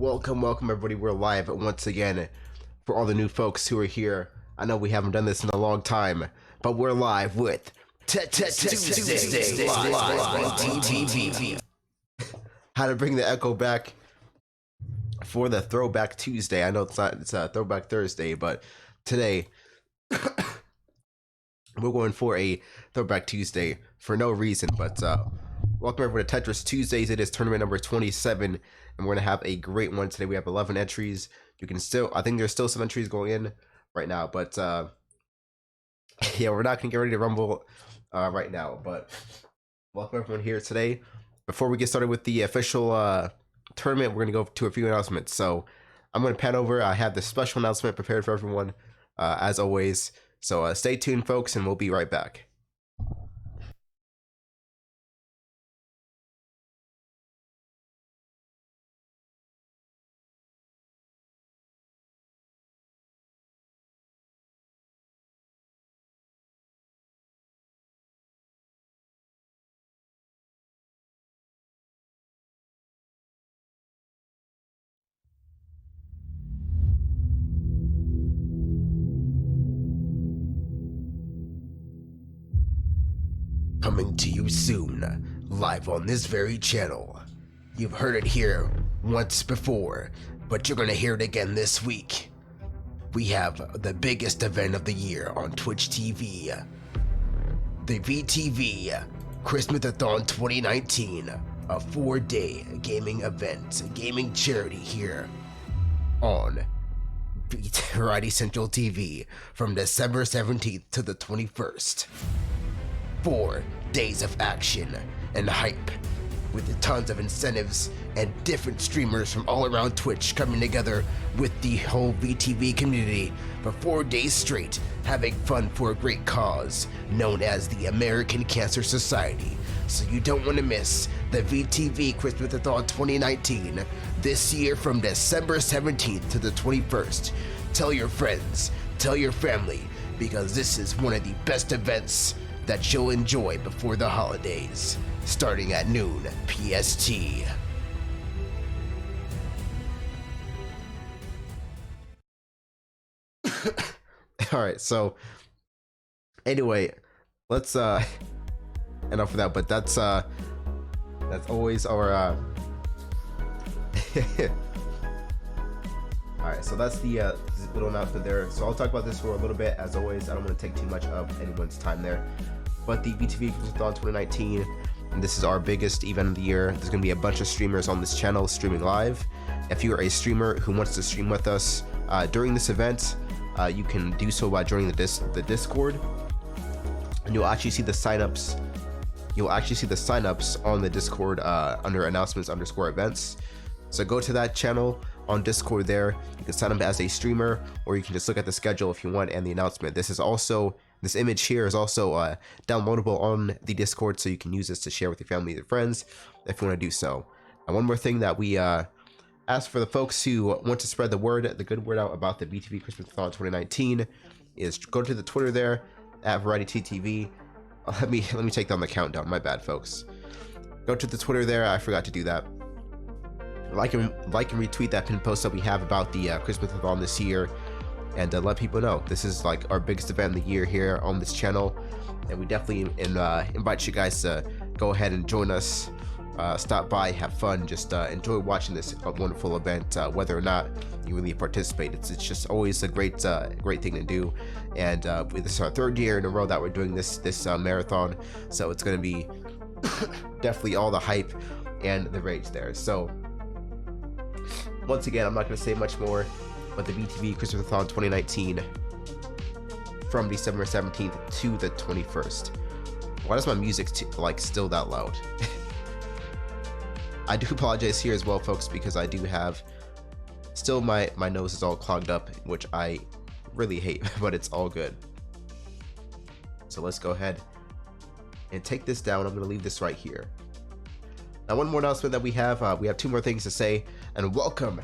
Welcome everybody. We're live once again. For all the new folks who are here, I know we haven't done this in a long time, but we're live with Tuesday live on VTV. How to bring the echo back for the Throwback Tuesday. I know it's a Throwback Thursday, but today we're going for a Throwback Tuesday for no reason, but welcome everyone to Tetris Tuesdays. It is tournament number 27, and we're gonna have a great one today. We have 11 entries. You can still, I think there's still some entries going in right now, but yeah, we're not gonna get ready to rumble right now. But welcome everyone here today. Before we get started with the official tournament, we're gonna go to a few announcements. So I'm gonna pan over. I have the special announcement prepared for everyone, as always. So stay tuned, folks, and we'll be right back. Coming to you soon, live on this very channel. You've heard it here once before, but you're gonna hear it again this week. We have the biggest event of the year on Twitch TV. The VTV Christmas-a-thon 2019, a 4-day gaming event, gaming charity here on Variety Central TV from December 17th to the 21st. 4 days of action and hype, with tons of incentives and different streamers from all around Twitch coming together with the whole VTV community for 4 days straight, having fun for a great cause known as the American Cancer Society. So you don't want to miss the VTV Christmas-a-thon 2019 this year from December 17th to the 21st. Tell your friends, tell your family, because this is one of the best events that you'll enjoy before the holidays, starting at noon PST. All right, so anyway, let's enough of that, but that's always our all right, so that's the little announcement there. So I'll talk about this for a little bit. As always, I don't want to take too much of anyone's time there, but the VTV Christmas-a-thon 2019, and this is our biggest event of the year. There's going to be a bunch of streamers on this channel streaming live. If you are a streamer who wants to stream with us during this event, you can do so by joining the Discord, and you'll actually see the signups. You'll actually see the signups on the Discord under announcements_events. So go to that channel on Discord there. You can sign up as a streamer, or you can just look at the schedule if you want and the announcement. This image here is also downloadable on the Discord, so you can use this to share with your family and friends if you want to do so. And one more thing that we ask for the folks who want to spread the good word out about the VTV Christmas-a-thon 2019 is go to the Twitter there at Variety TV. Let me take down the countdown. My bad, folks. Go to the Twitter there. I forgot to do that. Like and retweet that pinned post that we have about the Christmas-a-thon this year, and let people know this is like our biggest event of the year here on this channel, and we definitely invite you guys to go ahead and join us, stop by, have fun, just enjoy watching this wonderful event, whether or not you really participate. It's just always a great thing to do, and this is our 3rd year in a row that we're doing this marathon, so it's going to be definitely all the hype and the rage there. So once again, I'm not going to say much more, but the VTV Christmas-a-thon 2019 from December 17th to the 21st. Why does my music still that loud? I do apologize here as well, folks, because I do have still my nose is all clogged up, which I really hate, but it's all good. So let's go ahead and take this down. I'm going to leave this right here. Now, one more announcement that we have 2 more things to say, and welcome.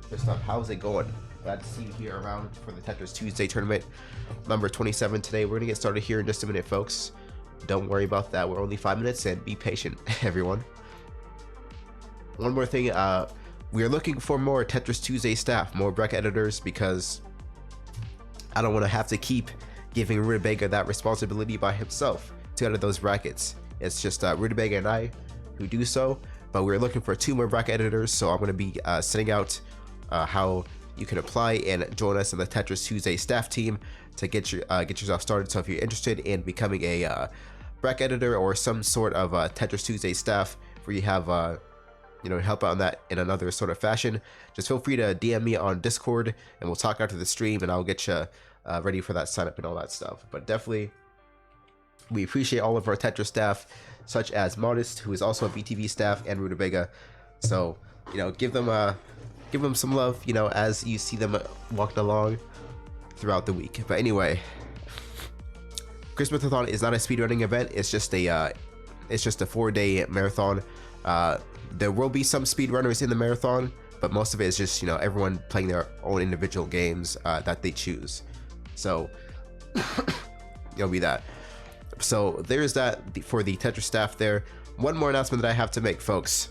First off, how's it going? Glad to see you here around for the Tetris Tuesday tournament number 27 today. We're gonna get started here in just a minute, folks. Don't worry about that. We're only 5 minutes, and be patient, everyone. One more thing, we are looking for more Tetris Tuesday staff, more bracket editors, because I don't want to have to keep giving Rutabaga that responsibility by himself to edit those brackets. It's just Rutabaga and I who do so, but we're looking for 2 more bracket editors, so I'm going to be sending out how you can apply and join us in the Tetris Tuesday staff team to get yourself started. So if you're interested in becoming a bracket editor or some sort of Tetris Tuesday staff where you have help out on that in another sort of fashion, just feel free to DM me on Discord and we'll talk after the stream and I'll get you ready for that sign up and all that stuff. But definitely, we appreciate all of our Tetris staff, such as Modest, who is also a VTV staff, and Rutabaga. So, give them some love, as you see them walking along throughout the week. But anyway, Christmasathon is not a speedrunning event. It's just a 4-day marathon. There will be some speedrunners in the marathon, but most of it is just everyone playing their own individual games that they choose. So it'll be that. So there's that for the Tetris staff there. One more announcement that I have to make, folks.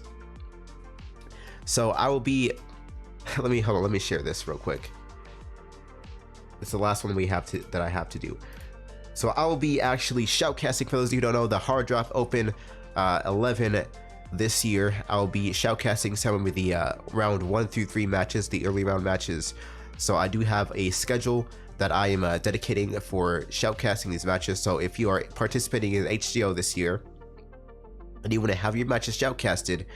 So I will be, let me share this real quick. It's the last one that I have to do. So I will be actually shoutcasting, for those of you who don't know, the Hard Drop Open 11 this year. I'll be shoutcasting some of the round 1 through 3 matches, the early round matches. So I do have a schedule that I am dedicating for shoutcasting these matches. So if you are participating in HDO this year and you want to have your matches shoutcasted,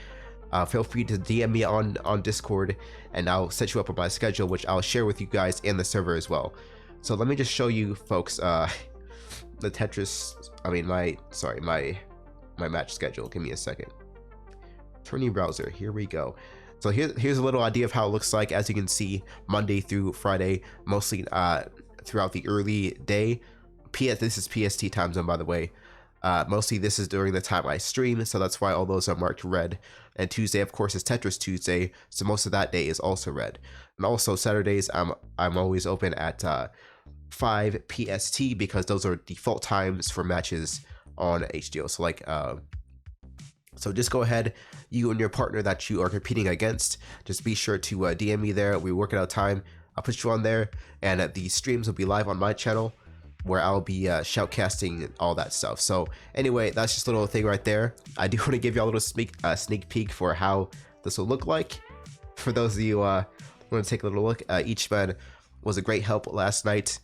feel free to DM me on Discord and I'll set you up on my schedule, which I'll share with you guys in the server as well. So let me just show you folks the Tetris, my match schedule. Give me a second. Turning browser, here we go. So here's a little idea of how it looks like. As you can see, Monday through Friday, mostly throughout the early day. This is PST time zone, by the way. Mostly this is during the time I stream, so that's why all those are marked red. And Tuesday, of course, is Tetris Tuesday, so most of that day is also red. And also Saturdays, I'm always open at 5 PST because those are default times for matches on HDO. So so just go ahead, you and your partner that you are competing against, just be sure to DM me there. We work it out time. I'll put you on there, and the streams will be live on my channel where I'll be shoutcasting all that stuff. So anyway, that's just a little thing right there. I do want to give you a little sneak peek for how this will look like. For those of you who want to take a little look, each man was a great help last night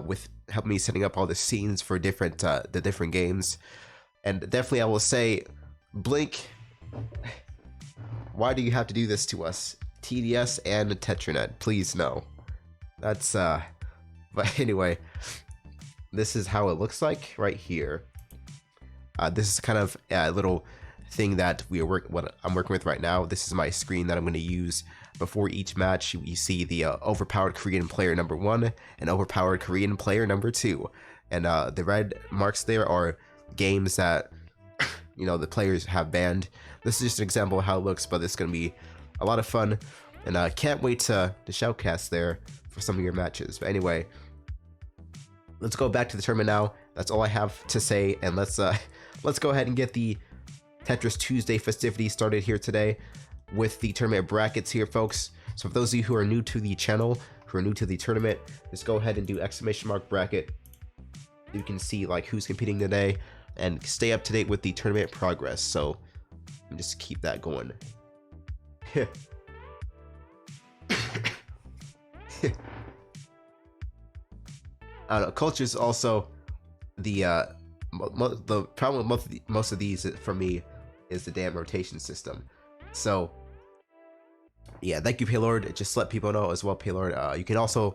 with helping me setting up all the scenes for the different games. And definitely I will say, Blink, why do you have to do this to us? TDS and Tetranet, please no. That's but anyway, this is how it looks like right here. This is kind of a little thing that what I'm working with right now. This is my screen that I'm going to use before each match. You see the overpowered Korean player number 1 and overpowered Korean player number 2, and the red marks there are games that the players have banned. This is just an example of how it looks, but it's going to be a lot of fun, and I can't wait to shoutcast there for some of your matches. But anyway, let's go back to the tournament now. That's all I have to say, and let's go ahead and get the Tetris Tuesday festivities started here today with the tournament brackets here, folks. So for those of you who are new to the channel, who are new to the tournament, just go ahead and do ! bracket. You can see who's competing today and stay up to date with the tournament progress. So just keep that going. I don't know, culture is also the problem with most of these for me is the damn rotation system. So yeah, thank you, Paylord. Just let people know as well, Paylord. You can also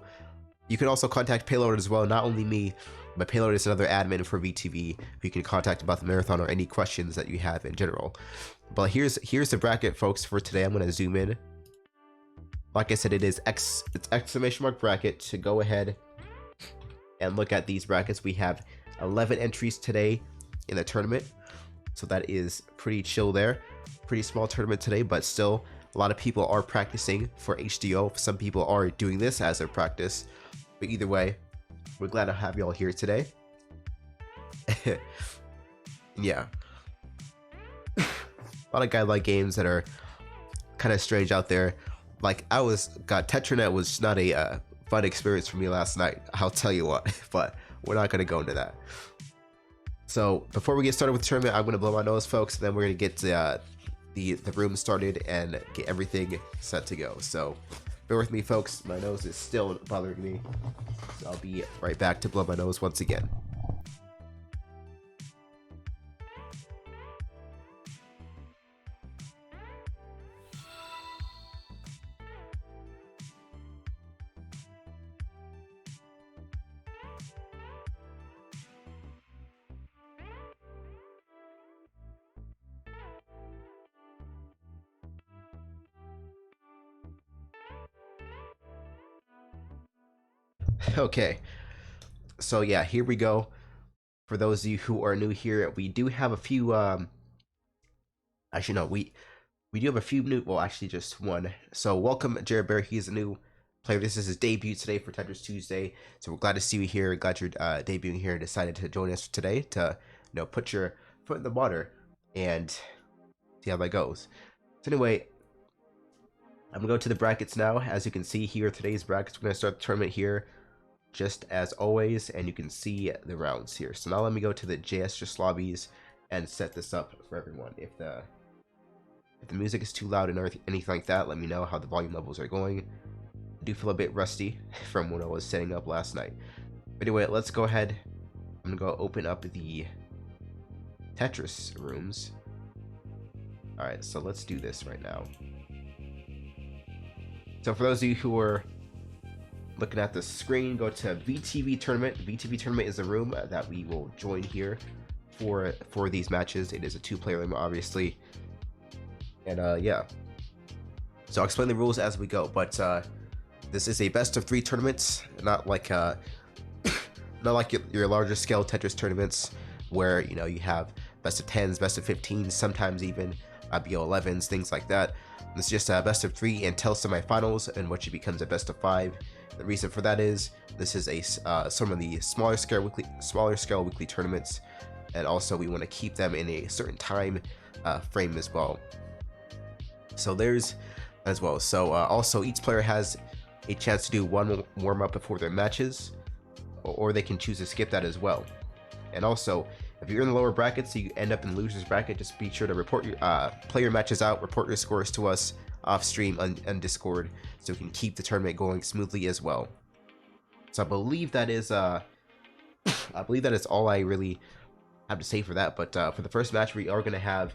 contact Paylord as well, not only me, but Paylord is another admin for VTV who you can contact about the marathon or any questions that you have in general. But here's the bracket, folks, for today. I'm going to zoom in. Like I said, it's ! bracket to go ahead and look at these brackets. We have 11 entries today in the tournament, so that is pretty chill there. Pretty small tournament today, but still a lot of people are practicing for HDO. Some people are doing this as their practice, but either way, we're glad to have y'all here today. Yeah. A lot of guideline games that are kind of strange out there. Like Tetranet was not a fun experience for me last night. I'll tell you what, but we're not gonna go into that. So before we get started with the tournament, I'm gonna blow my nose, folks. Then we're gonna get the room started and get everything set to go. So bear with me, folks. My nose is still bothering me. So I'll be right back to blow my nose once again. Okay, so yeah, here we go. For those of you who are new here, we do have a few actually no, we do have a few new, well, actually just one. So welcome Jared Bear. He's a new player. This is his debut today for Tetris Tuesday, so we're glad to see you here. Glad you're debuting here and decided to join us today to put your foot in the water and see how that goes. So anyway, I'm gonna go to the brackets now. As you can see here, today's brackets, we're gonna start the tournament here just as always, and you can see the rounds here. So now let me go to the JS Just lobbies and set this up for everyone. If the music is too loud and anything like that, let me know how the volume levels are going. I do feel a bit rusty from when I was setting up last night. But anyway, let's go ahead. I'm gonna go open up the Tetris rooms. Alright, so let's do this right now. So for those of you who are looking at the screen, go to VTV Tournament. VTV Tournament is a room that we will join here for these matches. It is a 2-player room, obviously. And yeah. So I'll explain the rules as we go, but this is a best of 3 tournaments, not like not like your larger scale Tetris tournaments where you have best of 10s, best of 15s, sometimes even BO11s, things like that. This is just a best of 3 until semifinals, in which it becomes a best of 5. The reason for that is this is some of the smaller scale weekly tournaments, and also we want to keep them in a certain time frame as well. So there's as well. So also each player has a chance to do one warm up before their matches, or they can choose to skip that as well. And also, if you're in the lower brackets, so you end up in the losers bracket, just be sure to report your play your matches out, report your scores to us off stream on Discord, so we can keep the tournament going smoothly as well. So I believe that is all I really have to say for that. But for the first match, we are gonna have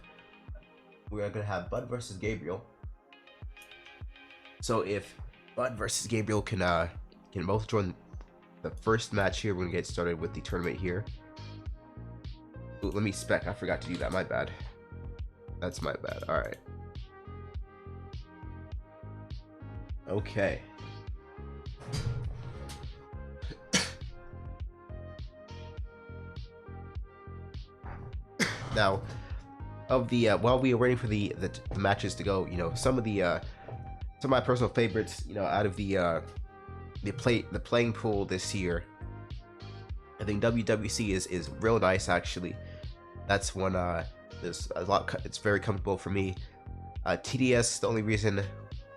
Bud versus Gabriel. So if Bud versus Gabriel can both join the first match here, we're gonna get started with the tournament here. Ooh, let me spec. I forgot to do that. My bad. That's my bad. All right. Okay. Now, while we are waiting for the matches to go, some of my personal favorites, out of the playing pool this year, I think WWC is real nice actually. That's one there's a lot. It's very comfortable for me. TDS, the only reason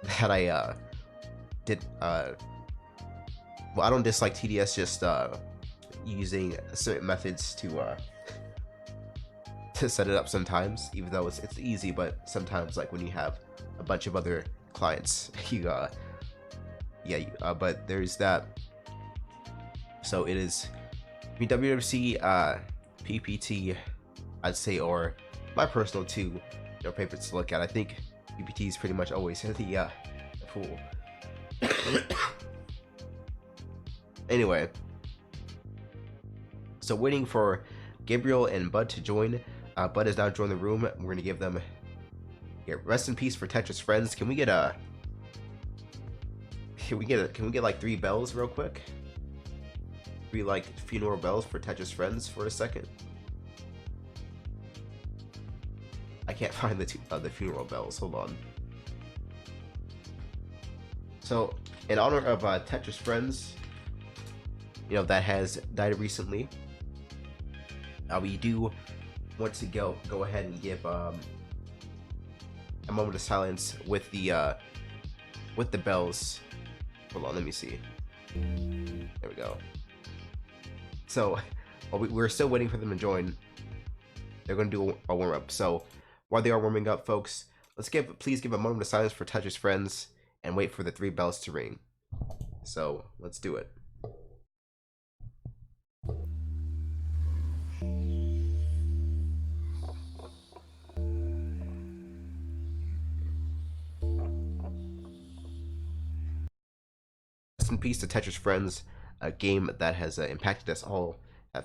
that I well, I don't dislike TDS, just using certain methods to set it up sometimes, even though it's easy, but sometimes, like when you have a bunch of other clients, but there's that. So it is, WWC, PPT, I'd say, or my personal two favorites to look at. I think PPT is pretty much always the pool. Anyway, so waiting for Gabriel and Bud to join. Bud has now joined the room. We're gonna give them rest in peace for Tetris friends. Can we get like 3 bells real quick? 3 like funeral bells for Tetris friends for a second. I can't find the funeral bells. Hold on. So, in honor of Tetris friends, that has died recently, we do want to go ahead and give. I'm a moment of silence with the bells. Hold on, let me see. There we go. So while we're still waiting for them to join, they're going to do a warm up. So while they are warming up, folks, please give a moment of silence for Tetris friends and wait for the 3 bells to ring. So let's do it. Rest in peace to Tetris friends, a game that has impacted us all.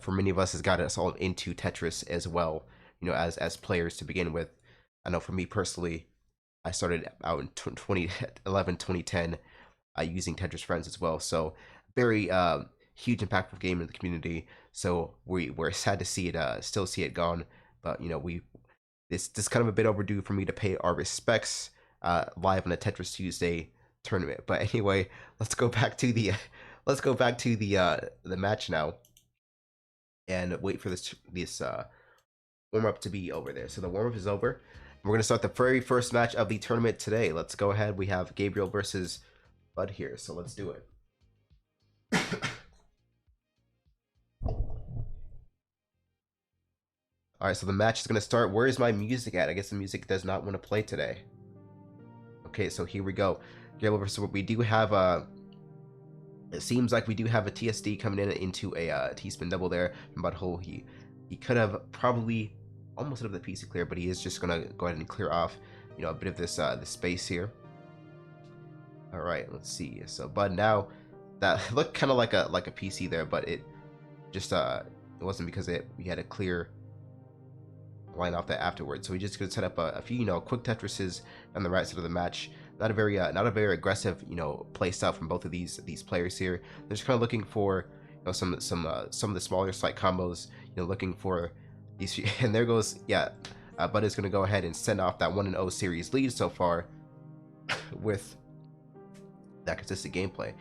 For many of us, has got us all into Tetris as well. You know, as players to begin with. I know for me personally, I started out in 2011, 2010, using Tetris friends as well. So very huge, impactful game in the community. So we're sad to see it, still see it gone. But you know, this kind of a bit overdue for me to pay our respects live on a Tetris Tuesday tournament. But anyway, let's go back to the match now, and wait for this warm up to be over there. So the warm up is over. We're gonna start the very first match of the tournament today. Let's go ahead. We have Gabriel versus Bud here, so let's do it. All right, so the match is gonna start. Where is my music at? I guess the music does not want to play today. Okay, so here we go. Gabriel versus, we do have it seems like we do have a TSD coming in into a T-spin double there from Butthole. He could have probably almost have the PC clear, but he is just gonna go ahead and clear off, you know, a bit of this this space here. All right, let's see. So Bud, now that looked kind of like a PC there, but it just it wasn't, because we had a clear line off that afterwards. So we just could set up a few, you know, quick Tetrises on the right side of the match. Not a very aggressive, you know, play style from both of these players here. They're just kind of looking for, you know, some of the smaller slight combos. You know, looking for these. And there goes, yeah, Bud is going to go ahead and send off that 1-0 series lead so far with that consistent gameplay.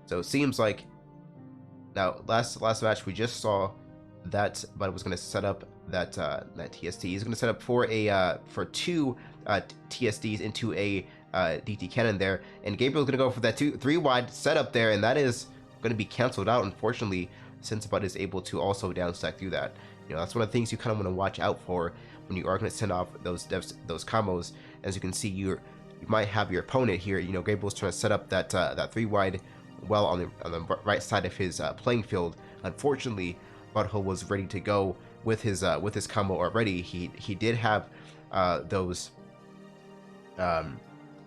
So it seems like now last match we just saw that Bud was going to set up that TSD. He's going to set up for two TSDs into a DT cannon there, and Gabriel's going to go for that 3 wide setup there, and that is going to be canceled out, unfortunately, since Bud is able to also downstack through that. You know, that's one of the things you kind of want to watch out for when you are going to send off those combos. As you can see, you might have your opponent here. You know, Gabriel's trying to set up that 3 wide well on the right side of his playing field. Unfortunately, Butthole was ready to go with his combo already. He did have those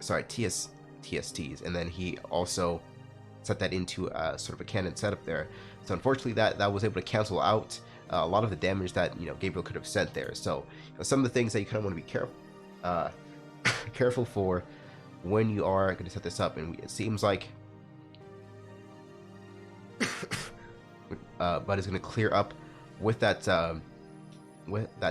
TSTs, and then he also set that into sort of a cannon setup there. So unfortunately, that was able to cancel out a lot of the damage that, you know, Gabriel could have sent there. So, you know, some of the things that you kind of want to be careful for when you are going to set this up. And it seems like Bud is going to clear up with that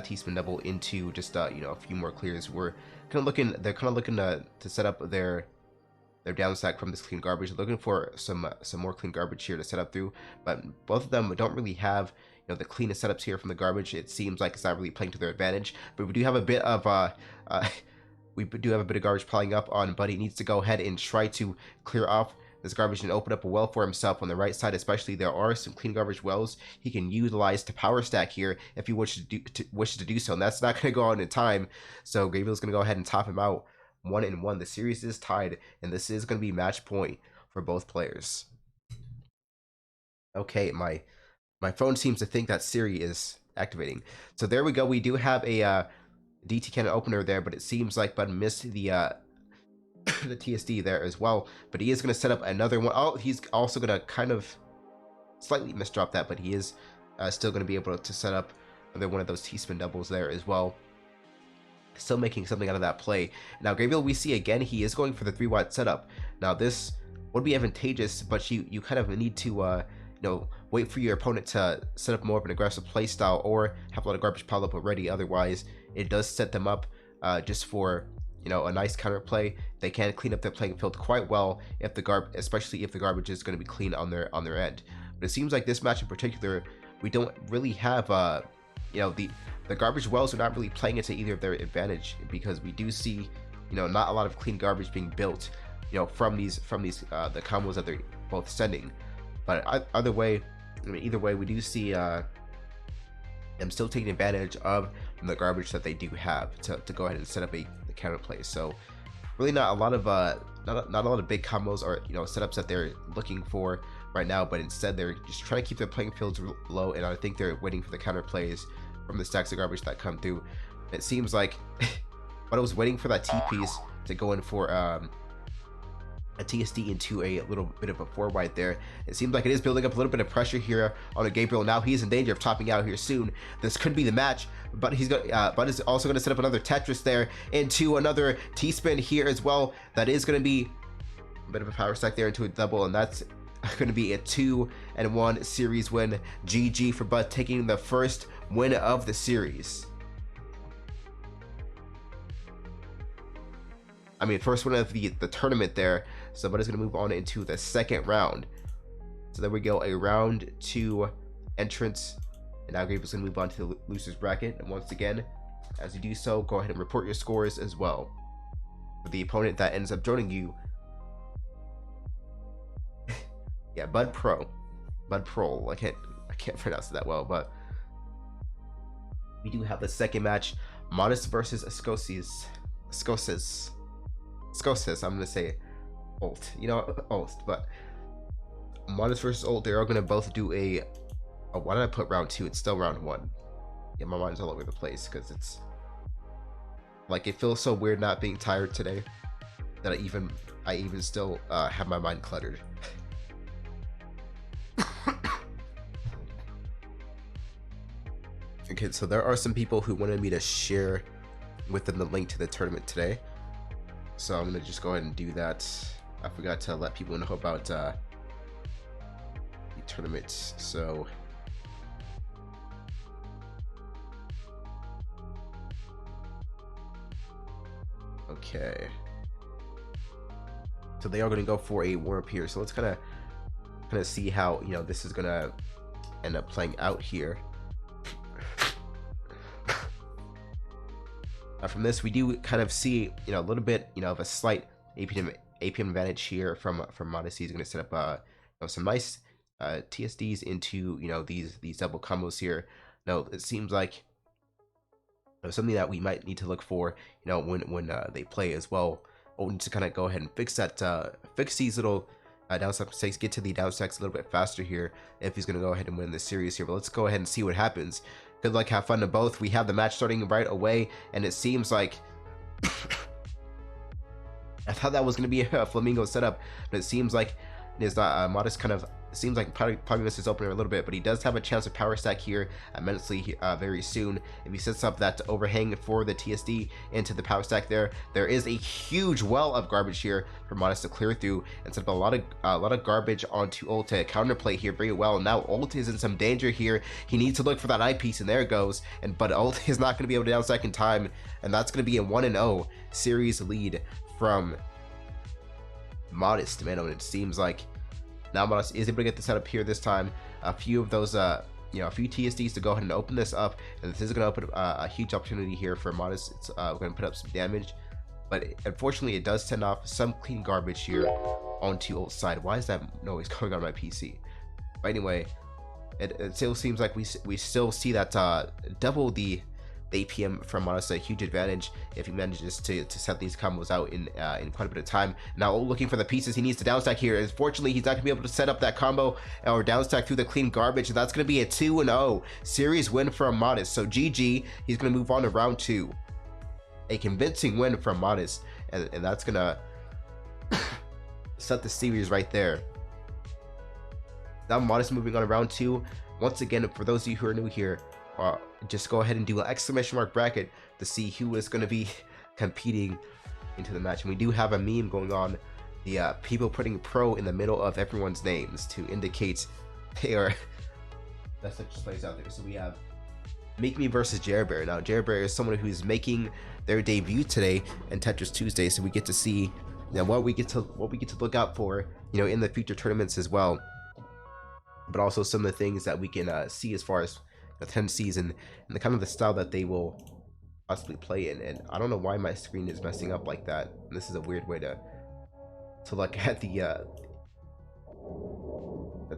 T-spin double into just you know, a few more clears. They're kind of looking to set up their down stack from this clean garbage. They're looking for some more clean garbage here to set up through, but both of them don't really have, you know, the cleanest setups here from the garbage. It seems like it's not really playing to their advantage, but we do have a bit of garbage piling up on Buddy. He needs to go ahead and try to clear off this garbage and open up a well for himself on the right side. Especially, there are some clean garbage wells he can utilize to power stack here if he wishes to do so, and that's not going to go on in time. So Gabriel's going to go ahead and top him out 1-1. The series is tied, and this is going to be match point for both players. Okay, my phone seems to think that Siri is activating. So there we go. We do have a DT cannon opener there, but it seems like Bud missed the TSD there as well. But he is going to set up another one. Oh, he's also going to kind of slightly misdrop that, but he is still going to be able to set up another one of those T-spin doubles there as well. Still making something out of that play. Now Gabriel, we see again, he is going for the 3 wide setup. Now this would be advantageous, but you kind of need to you know, wait for your opponent to set up more of an aggressive play style, or have a lot of garbage piled up already. Otherwise, it does set them up just for, you know, a nice counter play. They can clean up their playing field quite well if especially if the garbage is going to be clean on their end. But it seems like this match in particular, we don't really have you know, the garbage wells are not really playing into either of their advantage, because we do see, you not a lot of clean garbage being built, from these the combos that they're both sending. But either way, either way, we do see them still taking advantage of the garbage that they do have to go ahead and set up a counterplay. So really not a lot of not a lot of big combos or setups that they're looking for right now, but instead they're just trying to keep their playing fields low, and I think they're waiting for the counterplays from the stacks of garbage that come through. It seems like but I was waiting for that T piece to go in for a TSD into a little bit of a 4-wide there. It seems like it is building up a little bit of pressure here on a Gabriel. Now he's in danger of topping out here soon. This could be the match, but he's got but is also going to set up another Tetris there into another T-spin here as well. That is going to be a bit of a power stack there into a double, and that's going to be a 2-1 series win. GG for Bud taking the first win of the series. I mean, first one of the tournament there. So Bud is going to move on into the second round. So there we go, a round 2 entrance. And now Gabriel's going to move on to the loser's bracket. And once again, as you do so, go ahead and report your scores as well. For the opponent that ends up joining you. Yeah, Bud Pro. I can't pronounce it that well, but we do have the second match. Modest versus Skoses. I'm gonna say Ult, Ult, but Modest versus Ult, they are gonna both do a why did I put round 2? It's still round 1. Yeah, my mind's all over the place because it's like it feels so weird not being tired today that I even still have my mind cluttered. Okay, so there are some people who wanted me to share with them the link to the tournament today. So I'm gonna just go ahead and do that. I forgot to let people know about the tournament. So okay. So they are gonna go for a warm up here. So let's kind of see how this is gonna end up playing out here. From this, we do kind of see a little bit of a slight APM advantage here from Modest. He's going to set up some nice TSDs into these double combos here. Now it seems like something that we might need to look for when they play as well. We'll need to kind of go ahead and fix these little downstack mistakes, get to the downstacks a little bit faster here if he's going to go ahead and win this series here. But let's go ahead and see what happens. Good luck, have fun to both. We have the match starting right away, and it seems like I thought that was going to be a Flamingo setup, but it seems like it's not. Modest kind of seems like probably missed his opener a little bit, but he does have a chance of power stack here immensely very soon. If he sets up that overhang for the TSD into the power stack there is a huge well of garbage here for Modest to clear through and set up a lot of garbage onto Ult to counterplay here very well. Now Ult is in some danger here. He needs to look for that eyepiece, and there it goes. But Ult is not going to be able to down second time, and that's going to be a 1-0 series lead from Modest, man. And it seems like now Modest is able to get the setup here this time. A few of those, a few TSDs to go ahead and open this up, and this is going to open a huge opportunity here for Modest. It's going to put up some damage, but unfortunately it does send off some clean garbage here onto Ult's side. Why is that noise going on my PC? But anyway, it still seems like we still see that double the APM from Modest, a huge advantage if he manages to set these combos out in quite a bit of time. Now looking for the pieces he needs to downstack here. Unfortunately, he's not gonna be able to set up that combo or downstack through the clean garbage, and that's gonna be a 2-0 series win from Modest. So GG, he's gonna move on to round 2. A convincing win from Modest, and that's gonna set the series right there. Now Modest moving on to round 2. Once again, for those of you who are new here, just go ahead and do an exclamation mark bracket to see who is going to be competing into the match. And we do have a meme going on, the people putting pro in the middle of everyone's names to indicate they are. That's what just plays out there. So we have Make Me versus Jerbear. Now Jerbear is someone who's making their debut today in Tetris Tuesday, so we get to see what we get to look out for in the future tournaments as well, but also some of the things that we can see as far as the tendencies and the kind of the style that they will possibly play in. And I don't know why my screen is messing up like that. This is a weird way to look at the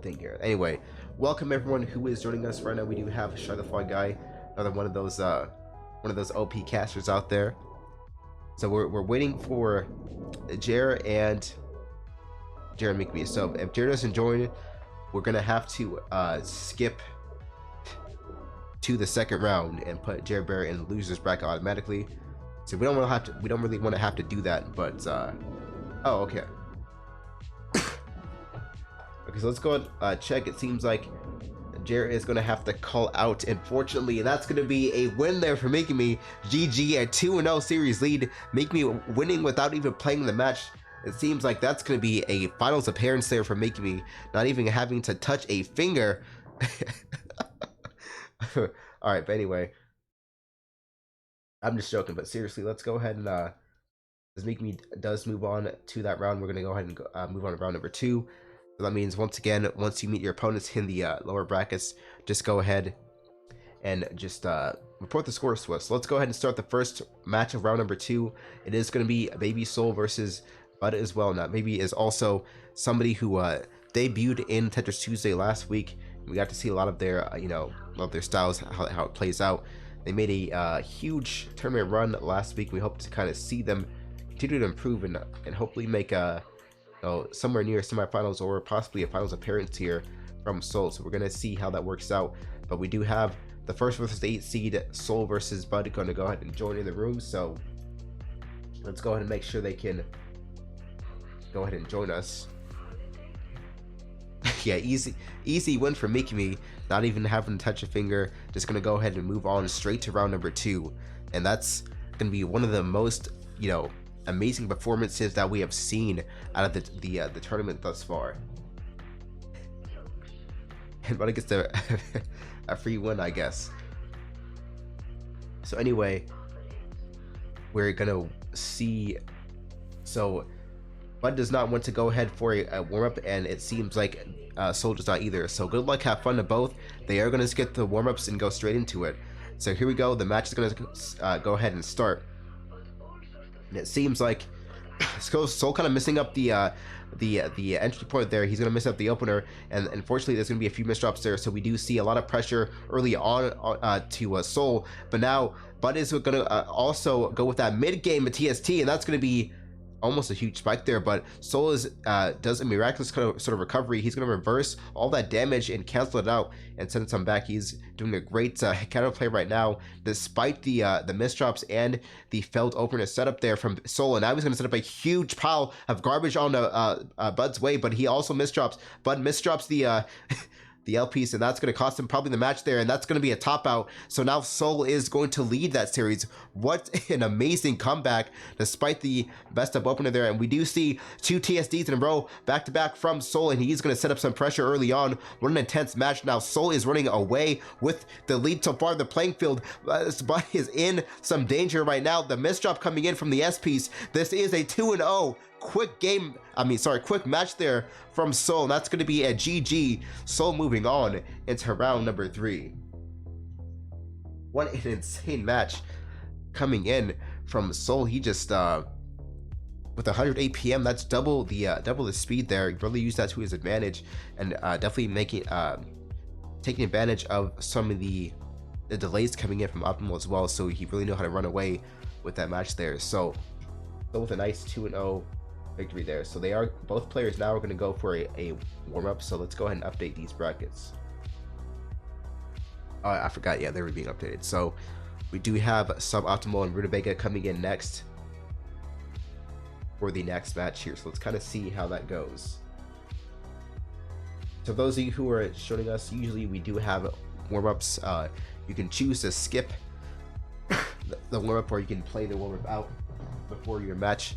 thing here. Anyway, welcome everyone who is joining us right now. We do have Shy the Fly Guy, another one of those OP casters out there. So we're waiting for Jer and make me. So if Jer doesn't join, we're gonna have to skip to the second round and put Jer Bear in the losers bracket automatically. So we don't really want to have to do that, but oh, okay. Okay, so let's go and check. It seems like Jer is going to have to call out, unfortunately, and that's going to be a win there for making me. GG, a 2-0 series lead, make me winning without even playing the match. It seems like that's going to be a finals appearance there for making me, not even having to touch a finger. All right, but anyway, I'm just joking, but seriously, let's go ahead and as Make Me does move on to that round, we're going to go ahead and move on to round number 2. So that means, once again, once you meet your opponents in the lower brackets, just go ahead and just report the scores to us. So let's go ahead and start the first match of round number 2. It is going to be Babysoul versus Bud as well. Now, Baby is also somebody who debuted in Tetris Tuesday last week. We got to see a lot of their, their styles, how it plays out. They made a huge tournament run last week. We hope to kind of see them continue to improve and hopefully make a somewhere near semifinals or possibly a finals appearance here from Soul. So we're going to see how that works out. But we do have the first versus 8 seed Soul versus Bud going to go ahead and join in the room. So let's go ahead and make sure they can go ahead and join us. Yeah, easy win for making me, not even having to touch a finger. Just going to go ahead and move on straight to round number 2. And that's going to be one of the most, amazing performances that we have seen out of the tournament thus far. And Bud gets a free win, I guess. So anyway, we're gonna see. So Bud does not want to go ahead for a warm-up, and it seems like Soul does not either. So good luck, have fun to both. They are gonna skip the warm-ups and go straight into it. So here we go. The match is gonna go ahead and start. And it seems like Soul kind of missing up the entry point there. He's going to miss up the opener, and unfortunately there's going to be a few misdrops there. So we do see a lot of pressure early on to Soul. But now Bud is going to also go with that mid-game TST, and that's going to be almost a huge spike there. But Soul does a miraculous sort of recovery. He's going to reverse all that damage and cancel it out and send some back. He's doing a great counterplay right now, despite the misdrops and the failed opener setup there from Soul. And now he's going to set up a huge pile of garbage on Bud's way, but he also misdrops. Bud misdrops the the L piece, and that's going to cost him probably the match there, and that's going to be a top out. So now Soul is going to lead that series. What an amazing comeback despite the best up opener there. And we do see 2 TSDs in a row back to back from Soul, and he's going to set up some pressure early on. What an intense match. Now Soul is running away with the lead so far in the playing field, but is in some danger right now. The misdrop coming in from the S piece. This is a 2-0 quick match there from Soul. That's going to be a GG. Soul moving on into round number 3. What an insane match coming in from Soul. He just with 100 APM, that's double the speed there. He really used that to his advantage, and definitely taking advantage of some of the delays coming in from Optimal as well. So he really knew how to run away with that match there. So with a nice 2-0 victory there. So both players now are going to go for a warm-up. So let's go ahead and update these brackets. I forgot, yeah, they were being updated. So we do have Suboptimal and Rutabaga coming in next for the next match here. So let's kind of see how that goes. So those of you who are joining us, usually we do have warm-ups. You can choose to skip the warm-up, or you can play the warm-up out before your match.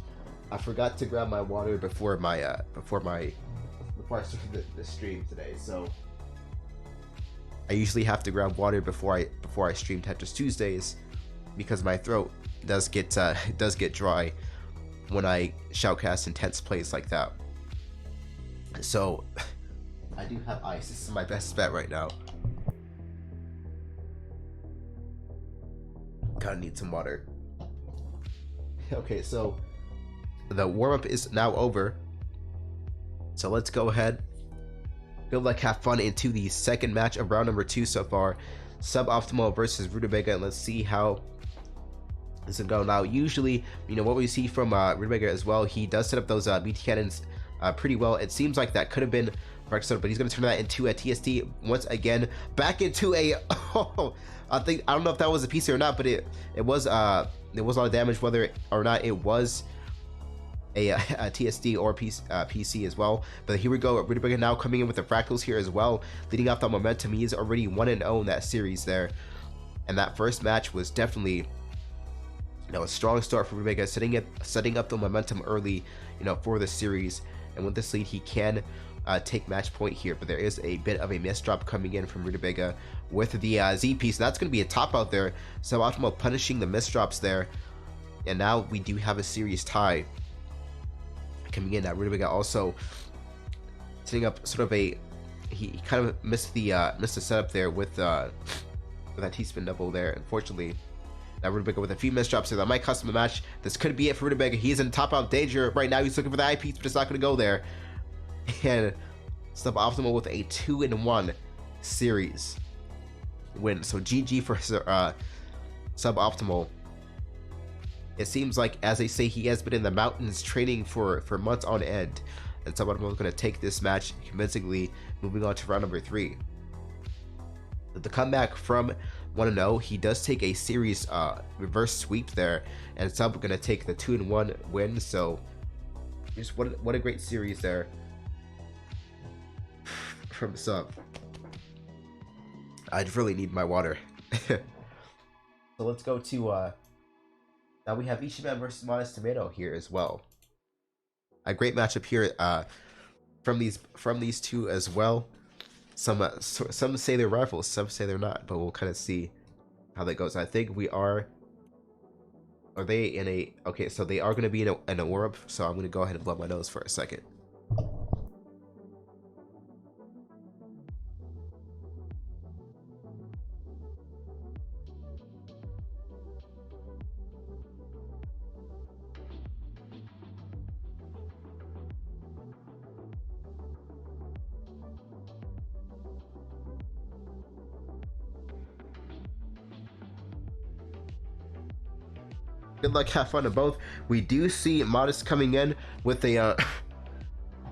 I forgot to grab my water before I started the stream today, so I usually have to grab water before I stream Tetris Tuesdays, because my throat does get dry when I shoutcast intense plays like that. So I do have ice. This is my best bet right now. kind of need some water. Okay, so the warm-up is now over. So let's go ahead. Feel like have fun into the second match of round number 2 so far. Suboptimal versus Rutabaga, and let's see how this will go. Now, usually, what we see from Rutabaga as well, he does set up those BT cannons pretty well. It seems like that could have been correct, but he's going to turn that into a TSD once again, back into a. I don't know if that was a PC or not, but it was a lot of damage, whether or not it was a TSD or PC as well. But here we go. Rutabaga now coming in with the fractals here as well, leading off that momentum. He is already 1-0 in that series there, and that first match was definitely a strong start for Rutabaga, setting up the momentum early, for the series. And with this lead, he can take match point here, but there is a bit of a miss drop coming in from Rutabaga with the Z piece. That's going to be a top out there. So Optimal punishing the miss drops there, and now we do have a series tie coming in. Now Rutabaga also setting up sort of a he kind of missed the setup there with that T-spin double there, unfortunately. Now Rutabaga with a few miss drops here that might cost him a match. This could be it for Rutabaga. He's in top out danger right now. He's looking for the eye piece, but it's not going to go there. And Suboptimal with a 2-1 series win. So GG for Suboptimal. It seems like, as they say, he has been in the mountains training for months on end, and Suboptimal is going to take this match convincingly, moving on to round number 3. The comeback from 1-0, he does take a series reverse sweep there, and Sub going to take the 2-1 win. So just what a great series there from Sub. I really need my water. So let's go to now we have Ichiban versus Modest Tomato here as well. A great matchup here from these two as well. Some say they're rivals, some say they're not, but we'll kind of see how that goes. I think we are they in a okay? So they are going to be in a warm-up. So I'm going to go ahead and blow my nose for a second. Good luck, have fun to both. We do see Modest coming in with a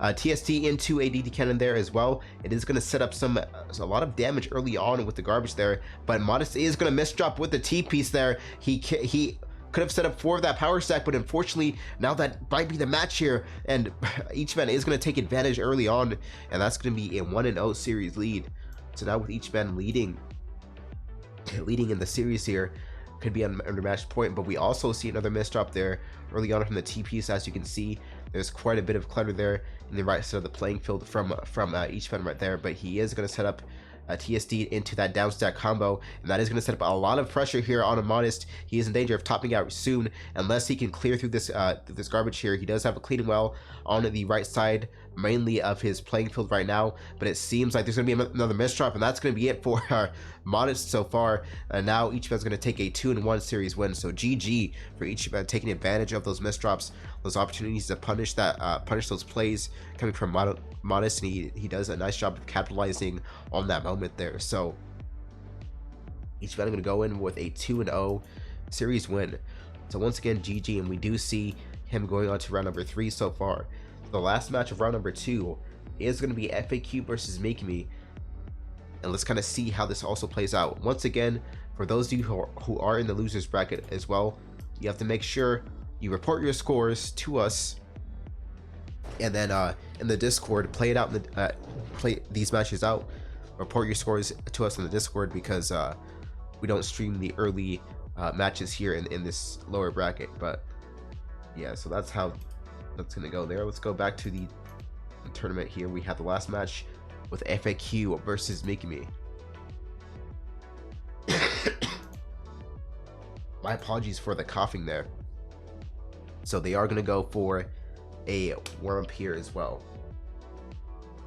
TST into a DD cannon there as well. It is going to set up a lot of damage early on with the garbage there, but Modest is going to miss drop with the T piece there. He could have set up 4 of that power stack, but unfortunately now that might be the match here, and Ichiban is going to take advantage early on, and that's going to be a 1-0 series lead. So now with Ichiban leading in the series here, could be under match point, but we also see another miss drop there early on from the T piece. As you can see, there's quite a bit of clutter there in the right side of the playing field from Ichiban right there, but he is going to set up a TSD into that down stack combo, and that is going to set up a lot of pressure here on a Modest. He is in danger of topping out soon unless he can clear through this garbage here. He does have a clean well on the right side mainly of his playing field right now, but it seems like there's going to be another miss drop, and that's going to be it for Modest so far. And now Ichiban's going to take a 2-1 series win. So GG for Ichiban, taking advantage of those miss drops, those opportunities to punish those plays coming from Modest, and he does a nice job of capitalizing on that moment there. So Ichiban going to go in with a 2-0 series win. So once again, GG, and we do see him going on to round number 3 so far. The last match of round number 2 is going to be FAQ versus Mikami, and let's kind of see how this also plays out. Once again, for those of you who are in the losers bracket as well, you have to make sure you report your scores to us, and then in the Discord, play it out in the play these matches out. Report your scores to us in the Discord, because we don't stream the early matches here in this lower bracket. But yeah, so that's how that's gonna go there. Let's go back to the tournament here. We have the last match with FAQ versus Mikami. My apologies for the coughing there. So they are gonna go for a warm-up here as well.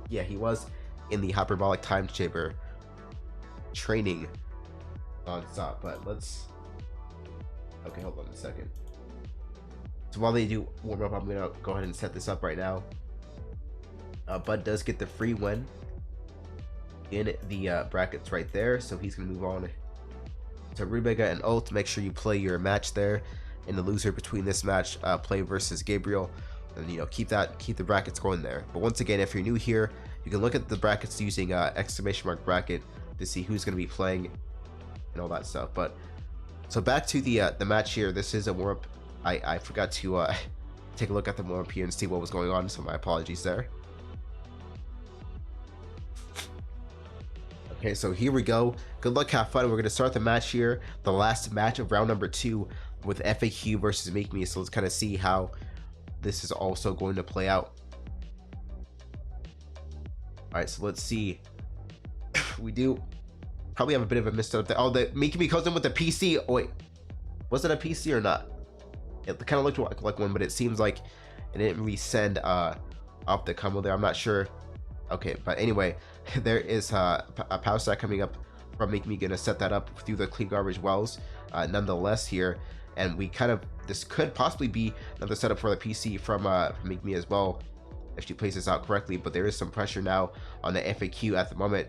Yeah, he was in the hyperbolic time chamber training non-stop, but let's Okay, hold on a second. So while they do warm up, I'm gonna go ahead and set this up right now. Bud does get the free win in the brackets right there, so he's gonna move on to Rubega and Ult. Make sure you play your match there, and the loser between this match play versus Gabriel, and you know, keep the brackets going there. But once again, if you're new here, you can look at the brackets using exclamation mark bracket to see who's gonna be playing and all that stuff. But so back to the match here. This is a warm-up. I forgot to take a look at the warm-up here and see what was going on, so my apologies there. Okay, so here we go. Good luck, have fun. We're going to start the match here, the last match of round number 2 with FAQ versus Make Me. So let's kind of see how this is also going to play out. All right, so let's see. We do probably have a bit of a misstep there. Oh, the Make Me comes in with the PC. Oh, wait, was it a PC or not? It kind of looked like one, but it seems like it didn't really send off the combo there. I'm not sure. Okay, but anyway, there is a power stack coming up from Make Me, gonna set that up through the clean garbage wells nonetheless here, and we kind of, this could possibly be another setup for the PC from Make Me as well if she plays this out correctly. But there is some pressure now on the FAQ at the moment,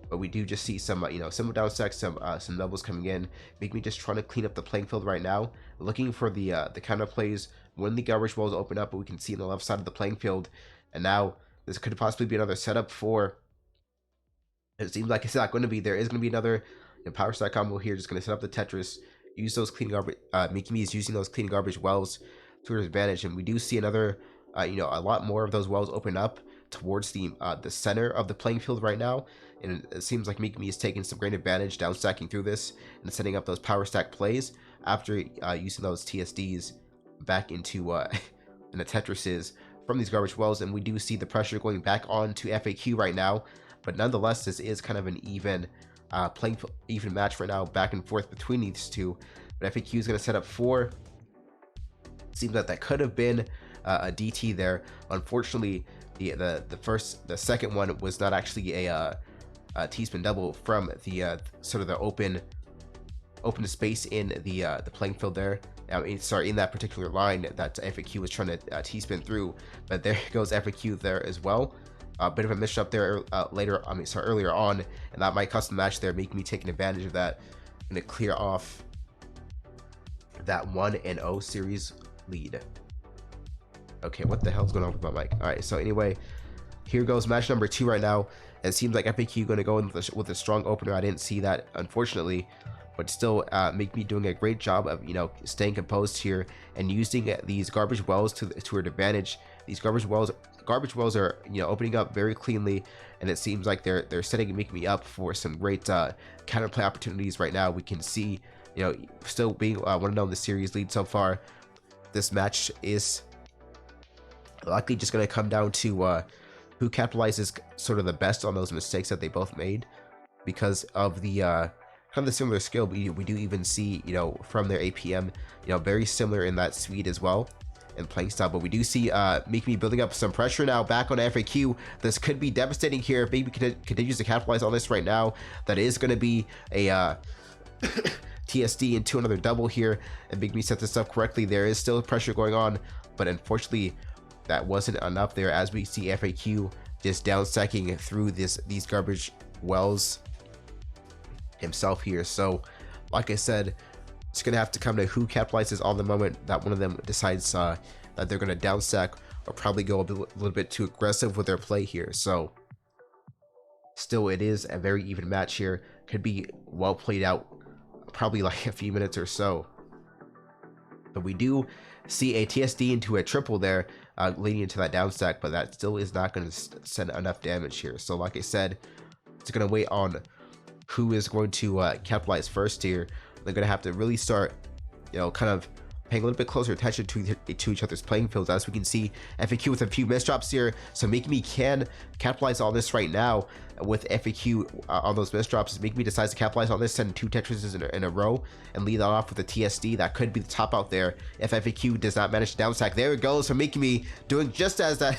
but we do just see some you know, simple down stacks, some doubles coming in. Make Me just trying to clean up the playing field right now, looking for the counter plays when the garbage wells open up. But we can see on the left side of the playing field, and now this could possibly be another setup for, it seems like it's not going to be, there is going to be another power stack combo here, just going to set up the Tetris, use those clean garbage, Make Me is using those clean garbage wells to her advantage, and we do see another, you know, a lot more of those wells open up towards the center of the playing field right now, and it seems like Make Me is taking some great advantage, down stacking through this and setting up those power stack plays after using those TSDs back into in the Tetrises from these garbage wells. And we do see the pressure going back on to FAQ right now, but nonetheless, this is kind of an even even match right now, back and forth between these two. But FAQ is going to set up 4. Seems that could have been a DT there. Unfortunately, the second one was not actually a T-spin double from the sort of the open space in the playing field there. Sorry, in that particular line that FAQ was trying to T-spin through, but there goes FAQ there as well. A bit of a misstep there earlier on, and that might cost the match there. Make Me taking advantage of that, and to clear off that 1-0 series lead. Okay, what the hell's going on with my mic? All right, so anyway, here goes match number 2 right now. It seems like FAQ going to go in with a strong opener. I didn't see that, unfortunately, but still, Make Me doing a great job of, you know, staying composed here and using these garbage wells to her advantage. These garbage wells are, you know, opening up very cleanly, and it seems like they're setting Make Me up for some great counterplay opportunities right now. We can see, you know, still being 1-0 in the series lead so far. This match is likely just going to come down to who capitalizes sort of the best on those mistakes that they both made, because of the kind of the similar skill. We do even see, you know, from their APM, you know, very similar in that speed as well and playing style. But we do see Make Me building up some pressure now back on FAQ. This could be devastating here if Make Me continues to capitalize on this right now. That is going to be a TSD into another double here, and Make Me set this up correctly. There is still pressure going on, but unfortunately that wasn't enough there, as we see FAQ just down stacking through these garbage wells himself here. So like I said, it's gonna have to come to who capitalizes on the moment that one of them decides that they're gonna down stack, or probably go a little bit too aggressive with their play here. So still, it is a very even match here. Could be well played out, probably like a few minutes or so. But we do see a TSD into a triple there, leading into that down stack, but that still is not going to send enough damage here. So like I said, it's going to wait on who is going to capitalize first here. They're going to have to really start, you know, kind of paying a little bit closer attention to each other's playing fields. As we can see, FAQ with a few misdrops here, so Make Me can capitalize on this right now with FAQ on those misdrops. Make Me decides to capitalize on this, send 2 Tetrises in a row, and lead that off with a TSD. That could be the top out there if FAQ does not manage to down stack. There it goes. So Make Me doing just as that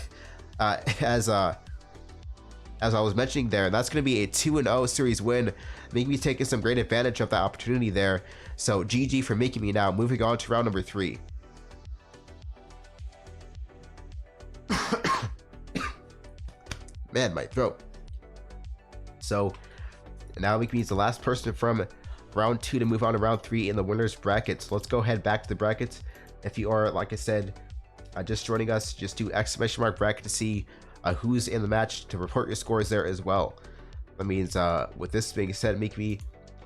as I was mentioning there, that's going to be a 2-0 series win, making me taking some great advantage of that opportunity there. So GG for making me. Now moving on to round number 3. Man, my throat. So now Miki is the last person from round 2 to move on to round 3 in the winners brackets. Let's go ahead back to the brackets. If you are, like I said, just joining us, just do ! bracket to see who's in the match, to report your scores there as well. That means with this being said, Miki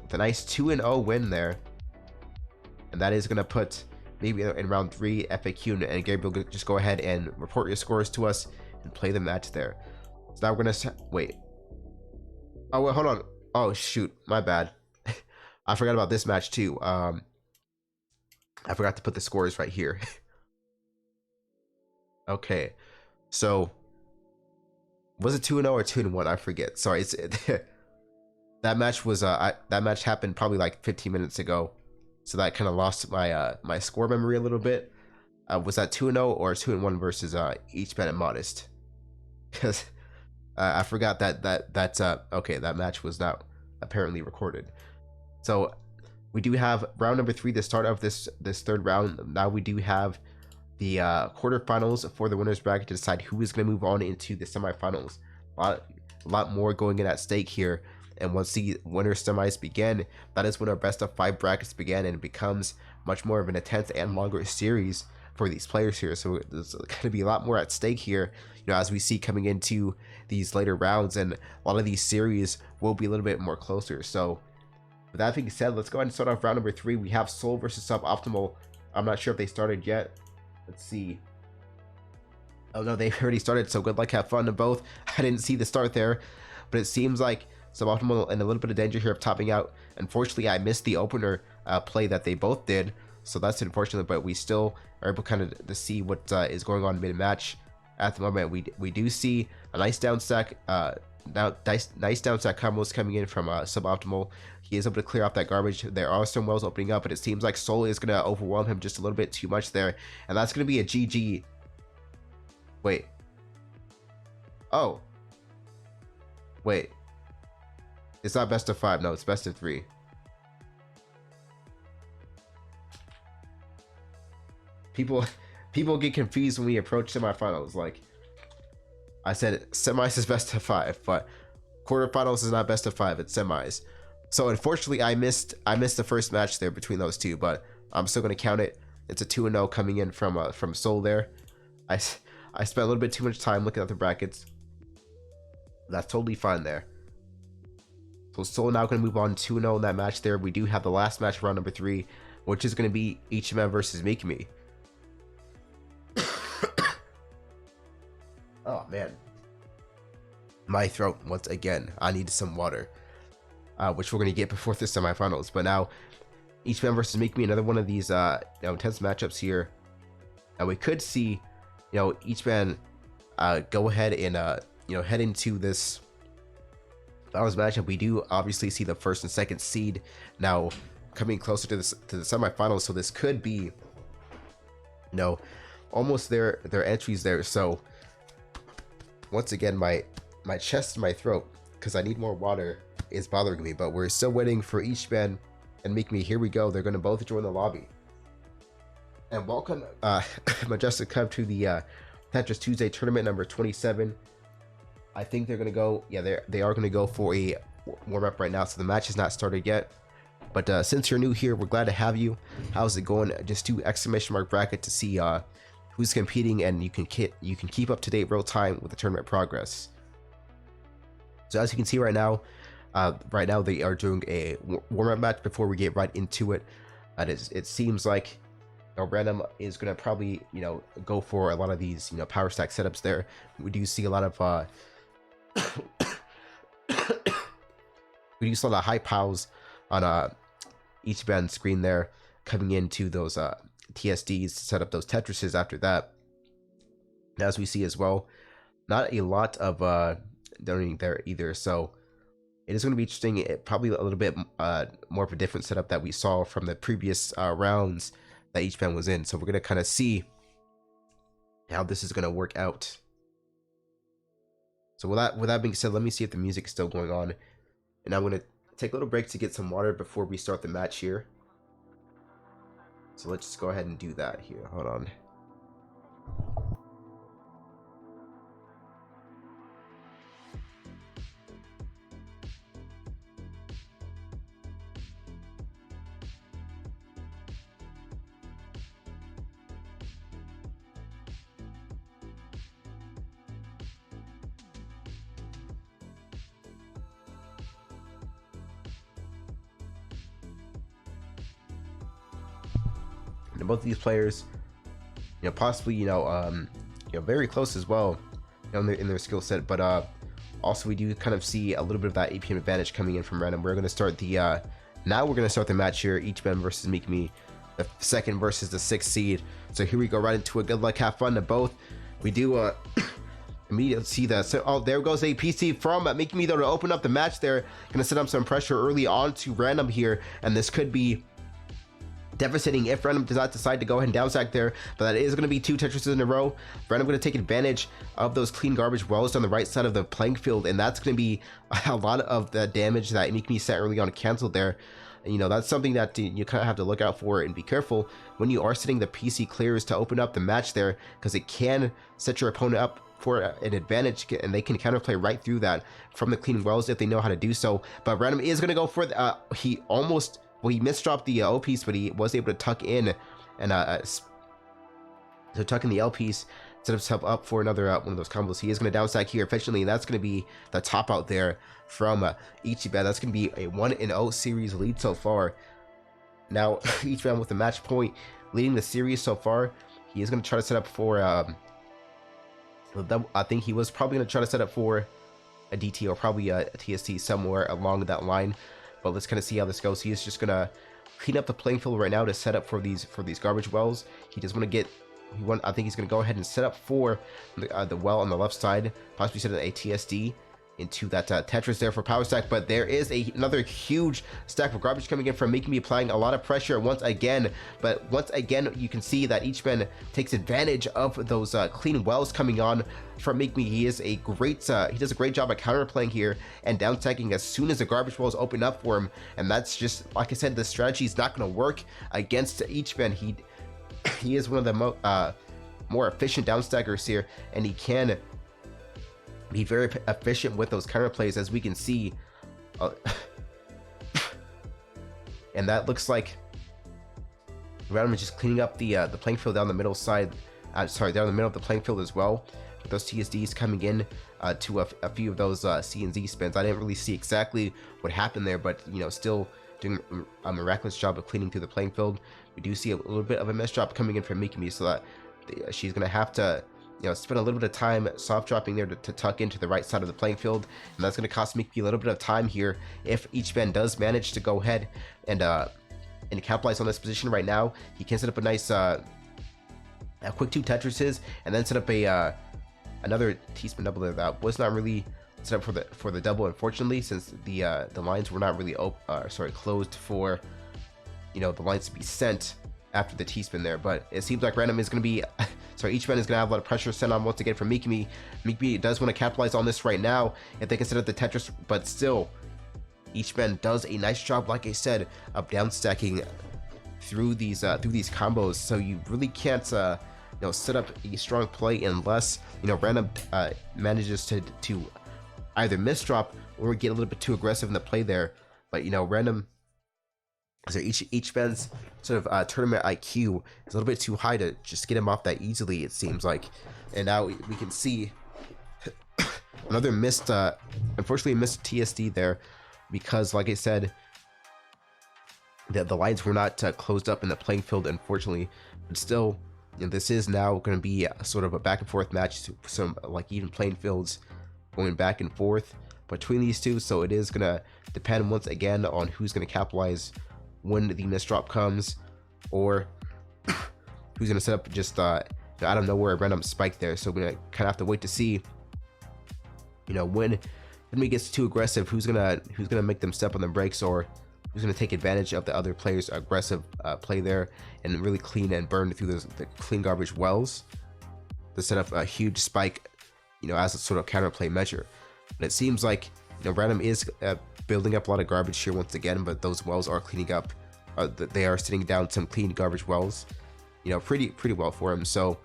with a nice 2-0 win there, and that is going to put maybe in round 3 FAQ and Gabriel just go ahead and report your scores to us and play the match there. So now we're gonna wait. Oh wait, hold on. Oh shoot, my bad. I forgot about this match too. I forgot to put the scores right here. Okay, so was it 2-0 or 2-1? I forget. Sorry, it's that match was that match happened probably like 15 minutes ago, so that kind of lost my my score memory a little bit. Was that 2-0 or 2-1 versus each man and Modest? Because I forgot that's okay. That match was not apparently recorded. So we do have round number 3, the start of this third round. Now we do have the quarterfinals for the winners bracket to decide who is going to move on into the semifinals. A lot more going in at stake here. And once the winners semis begin, that is when our best of 5 brackets begin, and it becomes much more of an intense and longer series for these players here. So there's going to be a lot more at stake here, you know, as we see coming into these later rounds, and a lot of these series will be a little bit more closer. So with that being said, let's go ahead and start off round number 3. We have Soul versus Suboptimal. I'm not sure if they started yet. Let's see. Oh no, they already started, so good luck, have fun to both. I didn't see the start there, but it seems like Suboptimal in a little bit of danger here of topping out. Unfortunately, I missed the opener play that they both did, so that's unfortunate, but we still are able kind of to see what is going on mid-match. At the moment, we do see a nice down stack, nice down stack combos coming in from Suboptimal. He is able to clear off that garbage. There are some wells opening up, but it seems like Soul is going to overwhelm him just a little bit too much there, and that's going to be a GG. Wait. Oh. Wait. It's not best of 5. No, it's best of 3. People get confused when we approach semifinals. Like I said, semis is best of 5, but quarterfinals is not best of 5. It's semis. So unfortunately, I missed the first match there between those two, but I'm still gonna count it. It's a 2-0 coming in from Soul there. I spent a little bit too much time looking at the brackets. That's totally fine there. So Soul now going to move on 2-0 in that match there. We do have the last match, round number 3, which is going to be Ichiman versus Mikami. Oh man, my throat once again. I need some water, which we're going to get before the semifinals. But now Ichiman versus Mikami, another one of these intense matchups here. Now we could see, Ichiman go ahead and head into this finals matchup. We do obviously see the first and second seed now coming closer to the semifinals, so this could be almost their entries there. So once again, my chest and my throat, because I need more water, is bothering me. But we're still waiting for Ichiman and Mikami. Here we go. They're going to both join the lobby. And welcome Majestic Cub to the Tetris Tuesday tournament number 27. I think they're going to go, they are going to go for a warm-up right now, so the match is not started yet. But since you're new here, we're glad to have you. How's it going? Just do ! bracket to see who's competing, and you can keep up to date real time with the tournament progress. So as you can see right now they are doing a warm-up match before we get right into it. It seems like Random is going to probably go for a lot of these power stack setups there. We do see a lot of we do see a lot of high pows on each band screen there, coming into those TSDs to set up those Tetrises after that. As we see as well, not a lot of donating there either, so it is going to be interesting. Probably a little bit more of a different setup that we saw from the previous rounds that each band was in. So we're going to kind of see how this is going to work out. So with that being said, let me see if the music is still going on, and I'm gonna take a little break to get some water before we start the match here. So let's just go ahead and do that here. Hold on. And both of these players, possibly, very close as well, in their skill set. But also we do kind of see a little bit of that APM advantage coming in from Random. We're going to start the now we're going to start the match here. Ichiban versus Mikami, the second versus the 6th seed. So here we go, right into a good luck, have fun to both. We do immediately see that. So, oh, there goes a PC from Mikami though to open up the match there. Going to set up some pressure early on to Random here, and this could be devastating if Random does not decide to go ahead and down stack there, but that is going to be 2 Tetrises in a row. Random going to take advantage of those clean garbage wells on the right side of the playing field, and that's going to be a lot of the damage that Mikami set early on canceled there. And, that's something that you kind of have to look out for and be careful when you are setting the PC clears to open up the match there, because it can set your opponent up for an advantage, and they can counterplay right through that from the clean wells if they know how to do so. But Random is going to go for he almost, well, he misdropped the O piece, but he was able to tuck in and tuck in the L piece, set himself up for another one of those combos. He is going to down stack here efficiently, and that's going to be the top out there from Ichiban. That's going to be a 1-0 series lead so far. Now Ichiban with the match point leading the series so far. He is going to try to set up for I think he was probably going to try to set up for a DT or probably a TST somewhere along that line. But let's kind of see how this goes. He is just gonna clean up the playing field right now to set up for these garbage wells. He just want to get. I think he's gonna go ahead and set up for the well on the left side. Possibly set a TSD into that Tetris there for power stack. But there is another huge stack of garbage coming in from Mikami, applying a lot of pressure once again. But once again, you can see that Ichiban takes advantage of those clean wells coming on from Mikami. He is a great he does a great job at counterplaying here and down stacking as soon as the garbage wells open up for him. And that's just, like I said, the strategy is not going to work against Ichiban. He is one of the more efficient down stackers here, and he can be very efficient with those counter plays, as we can see. And that looks like Random is just cleaning up the playing field down the middle side. Down the middle of the playing field as well. With those TSDs coming in to a few of those C and Z spins. I didn't really see exactly what happened there, but still doing a miraculous job of cleaning through the playing field. We do see a little bit of a miss drop coming in from Mikami, so that she's gonna have to spend a little bit of time soft dropping there to tuck into the right side of the playing field, and that's going to cost Mikami a little bit of time here if Ichiban does manage to go ahead and capitalize on this position right now. He can set up a nice a quick 2 Tetrises and then set up a another T-spin double there. That was not really set up for the double, unfortunately, since the lines were not really closed for the lines to be sent after the T-spin there. But it seems like Random is going to be Ichiban is going to have a lot of pressure sent on once again from Mikami. Mikami does want to capitalize on this right now if they can set up the Tetris, but still Ichiban does a nice job, like I said, of down stacking through these combos. So you really can't set up a strong play unless Random manages to either misdrop or get a little bit too aggressive in the play there. But Random, so Ichiban's sort of tournament IQ is a little bit too high to just get him off that easily, it seems like. And now we can see another unfortunately missed TSD there, because, like I said, the lines were not closed up in the playing field, unfortunately. But still, this is now going to be sort of a back and forth match, some like even playing fields going back and forth between these two. So it is going to depend once again on who's going to capitalize when the misdrop comes, or who's going to set up just out of nowhere a random spike there. So we're going to kind of have to wait to see when he gets too aggressive, who's gonna make them step on the brakes, or who's gonna take advantage of the other player's aggressive play there and really clean and burn through the clean garbage wells to set up a huge spike as a sort of counterplay measure. But it seems like Random is building up a lot of garbage here once again, but those wells are cleaning up. They are sitting down some clean garbage wells, pretty well for him. So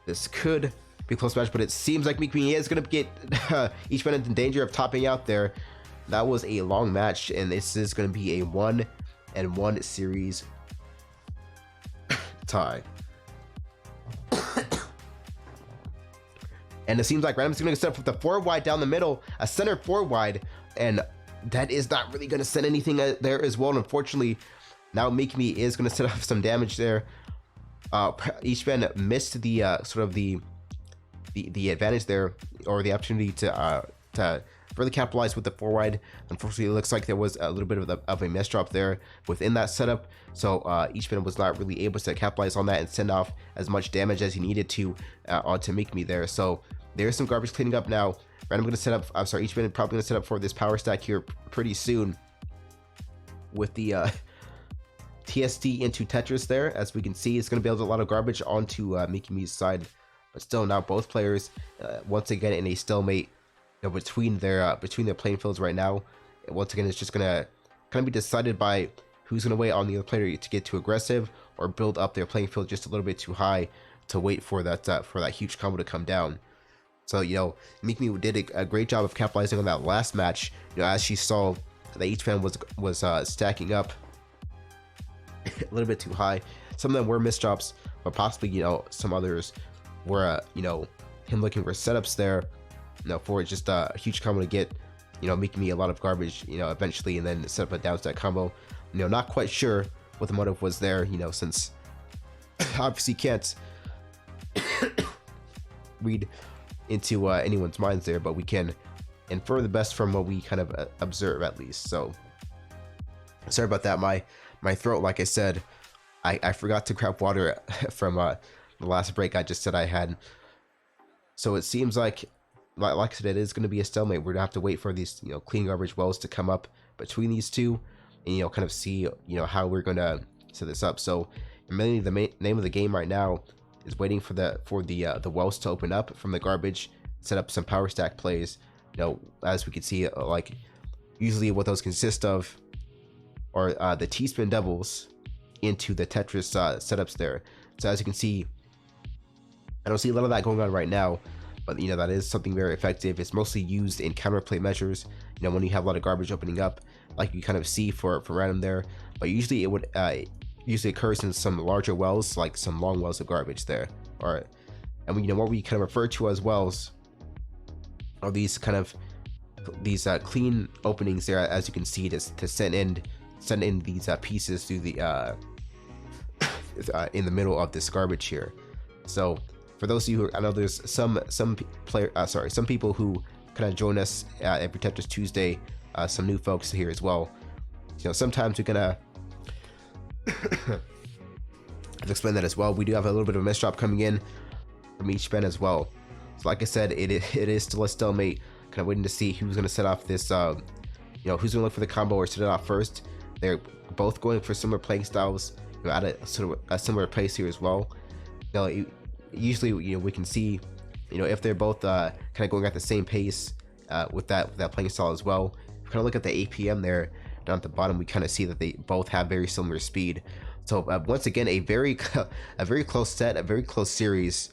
this could be a close match, but it seems like Mikmi is going to get each man in danger of topping out there. That was a long match, and this is going to be a 1-1 series tie. And it seems like Random's going to set up with the 4 wide down the middle, a center 4 wide, and that is not really going to send anything there as well. And unfortunately, now Mikmi is going to set up some damage there. Each man missed the sort of the advantage there, or the opportunity to further capitalize with the 4 wide. Unfortunately, it looks like there was a little bit of a mess drop there within that setup, so each man was not really able to capitalize on that and send off as much damage as he needed to onto Mikmi there. So there's some garbage cleaning up now. Random going to set up, I'm sorry, each man probably going to set up for this power stack here pretty soon with the TSD into Tetris there. As we can see, it's going to build a lot of garbage onto Mikmi's side, but still now both players once again in a stalemate between their playing fields right now. And once again, it's just gonna kind of be decided by who's gonna wait on the other player to get too aggressive or build up their playing field just a little bit too high to wait for that huge combo to come down. So Mikmi did a great job of capitalizing on that last match. As she saw that each man was stacking up a little bit too high. Some of them were misdrops, but possibly some others were him looking for setups there. For just a huge combo to get, making me a lot of garbage, eventually, and then set up a down stack combo. Not quite sure what the motive was there, since obviously can't read into anyone's minds there, but we can infer the best from what we kind of observe at least. So sorry about that. My throat, like I said, I forgot to grab water from the last break I just said I had. So it seems like I said, it is going to be a stalemate. We're going to have to wait for these, clean garbage wells to come up between these two, and kind of see, how we're going to set this up. So, mainly the name of the game right now is waiting for the wells to open up from the garbage, set up some power stack plays. As we can see, like usually what those consist of are the T-spin doubles into the Tetris setups there. So as you can see, I don't see a lot of that going on right now. But that is something very effective. It's mostly used in counterplay measures, when you have a lot of garbage opening up, like you kind of see for Random there. But usually it would usually occurs in some larger wells, like some long wells of garbage there. And what we kind of refer to as wells are these clean openings there, as you can see, to send in these pieces through the in the middle of this garbage here. So for those of you who, I know there's some people who kind of join us every Tetris Tuesday, some new folks here as well. Sometimes we're gonna explain that as well. We do have a little bit of a misdrop coming in from each man as well. So like I said, it is still a stalemate. Kind of waiting to see who's gonna set off this. Who's gonna look for the combo or set it off first. They're both going for similar playing styles. At a sort of a similar pace here as well. Usually we can see if they're both kind of going at the same pace with that playing style as well. If we kind of look at the APM there down at the bottom, we kind of see that they both have very similar speed. So once again, a very close set, a very close series.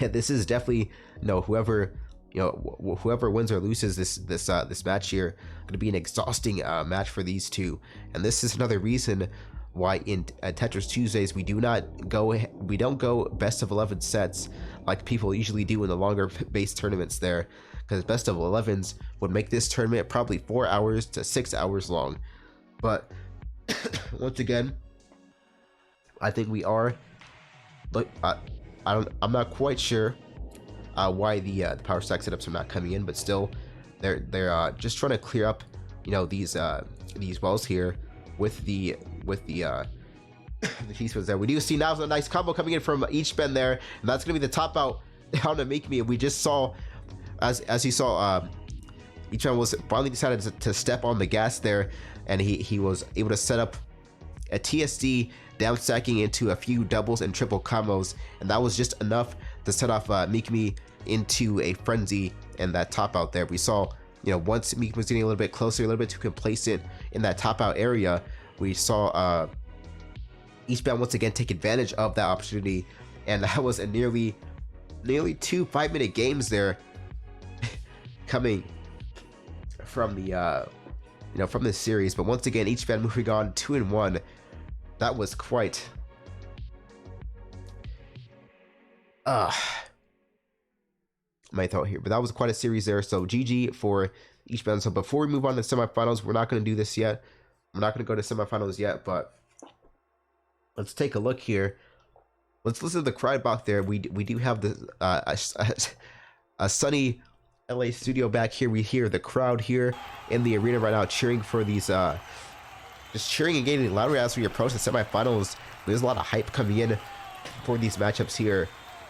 Yeah, this is definitely whoever wins or loses this match here, going to be an exhausting match for these two. And this is another reason why in Tetris Tuesdays we don't go best of 11 sets like people usually do in the longer base tournaments there, because best of 11s would make this tournament probably 4 hours to 6 hours long. But once again, I think we are. Look, I'm not quite sure why the power stack setups are not coming in, but still, they're just trying to clear up these wells here with the T-spins there. We do see now a nice combo coming in from each Ben there, and that's gonna be the top out down to Mikmi. We just saw, as you saw, each one was finally decided to step on the gas there, and he was able to set up a TSD down stacking into a few doubles and triple combos, and that was just enough to set off Mikami into a frenzy and that top out there. We saw, once Mikami was getting a little bit closer, a little bit too complacent in that top out area, we saw Eastbound once again take advantage of that opportunity, and that was a nearly 2 5-minute games there coming from the from this series. But once again, Eastbound moving on 2-1. That was quite my thought here, but that was quite a series there. So GG for Eastbound. So before we move on to semifinals, we're not going to do this yet. I'm not going to go to semifinals yet, but let's take a look here. Let's listen to the crowd back there. We do have the a sunny LA studio back here. We hear the crowd here in the arena right now cheering for these, just cheering and getting louder as we approach the semifinals. There's a lot of hype coming in for these matchups here.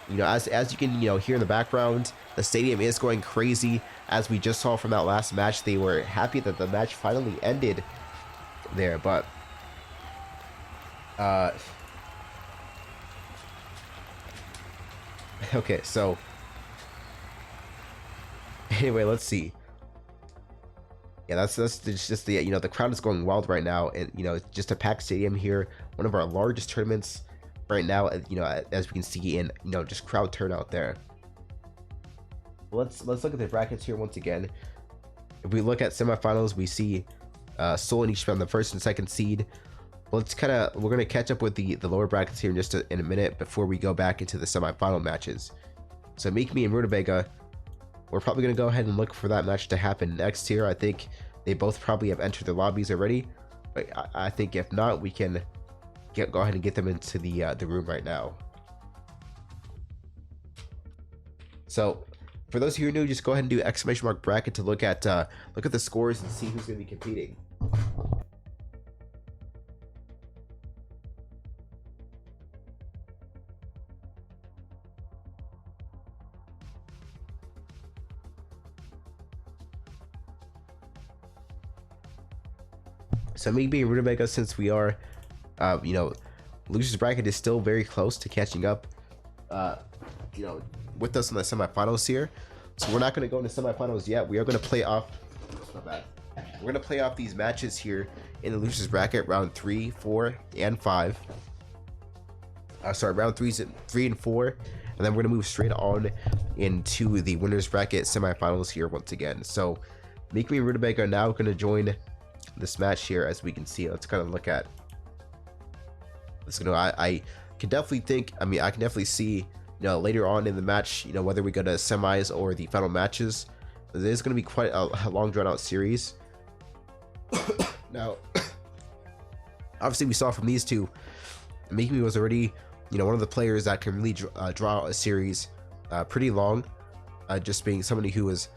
As you can hear in the background, the stadium is going crazy. As we just saw from that last match, they were happy that the match finally ended there, but okay, so anyway, let's see. Yeah, that's just the the crowd is going wild right now, and it's just a packed stadium here, one of our largest tournaments right now, as we can see in just crowd turnout there. Let's look at the brackets here once again. If we look at semifinals, we see Seoul and Eastbound the first and second seed. We're gonna catch up with the lower brackets here in a minute before we go back into the semifinal matches. So Mikami and Rutabaga, we're probably gonna go ahead and look for that match to happen next here. I think they both probably have entered the lobbies already, but I think if not, we can go ahead and get them into the room right now. So for those of you who are new, just go ahead and do ! bracket to look at the scores and see who's gonna be competing. So me being Rutabaga, since we are losers bracket is still very close to catching up with us in the semifinals here, so we're not going to go into semifinals yet. We are going to play off we're going to play off these matches here in the losers bracket, round 3, 4, and 5. Round 3 and 4, and then we're going to move straight on into the winners bracket semifinals here once again. So Mikami and Rutabaga are now going to join this match here, as we can see. Let's kind of look at this. I can definitely think, I can definitely see later on in the match, whether we go to semis or the final matches, it is going to be quite a long drawn out series. Now obviously we saw from these two, Mikami was already one of the players that can really draw out a series pretty long, just being somebody who was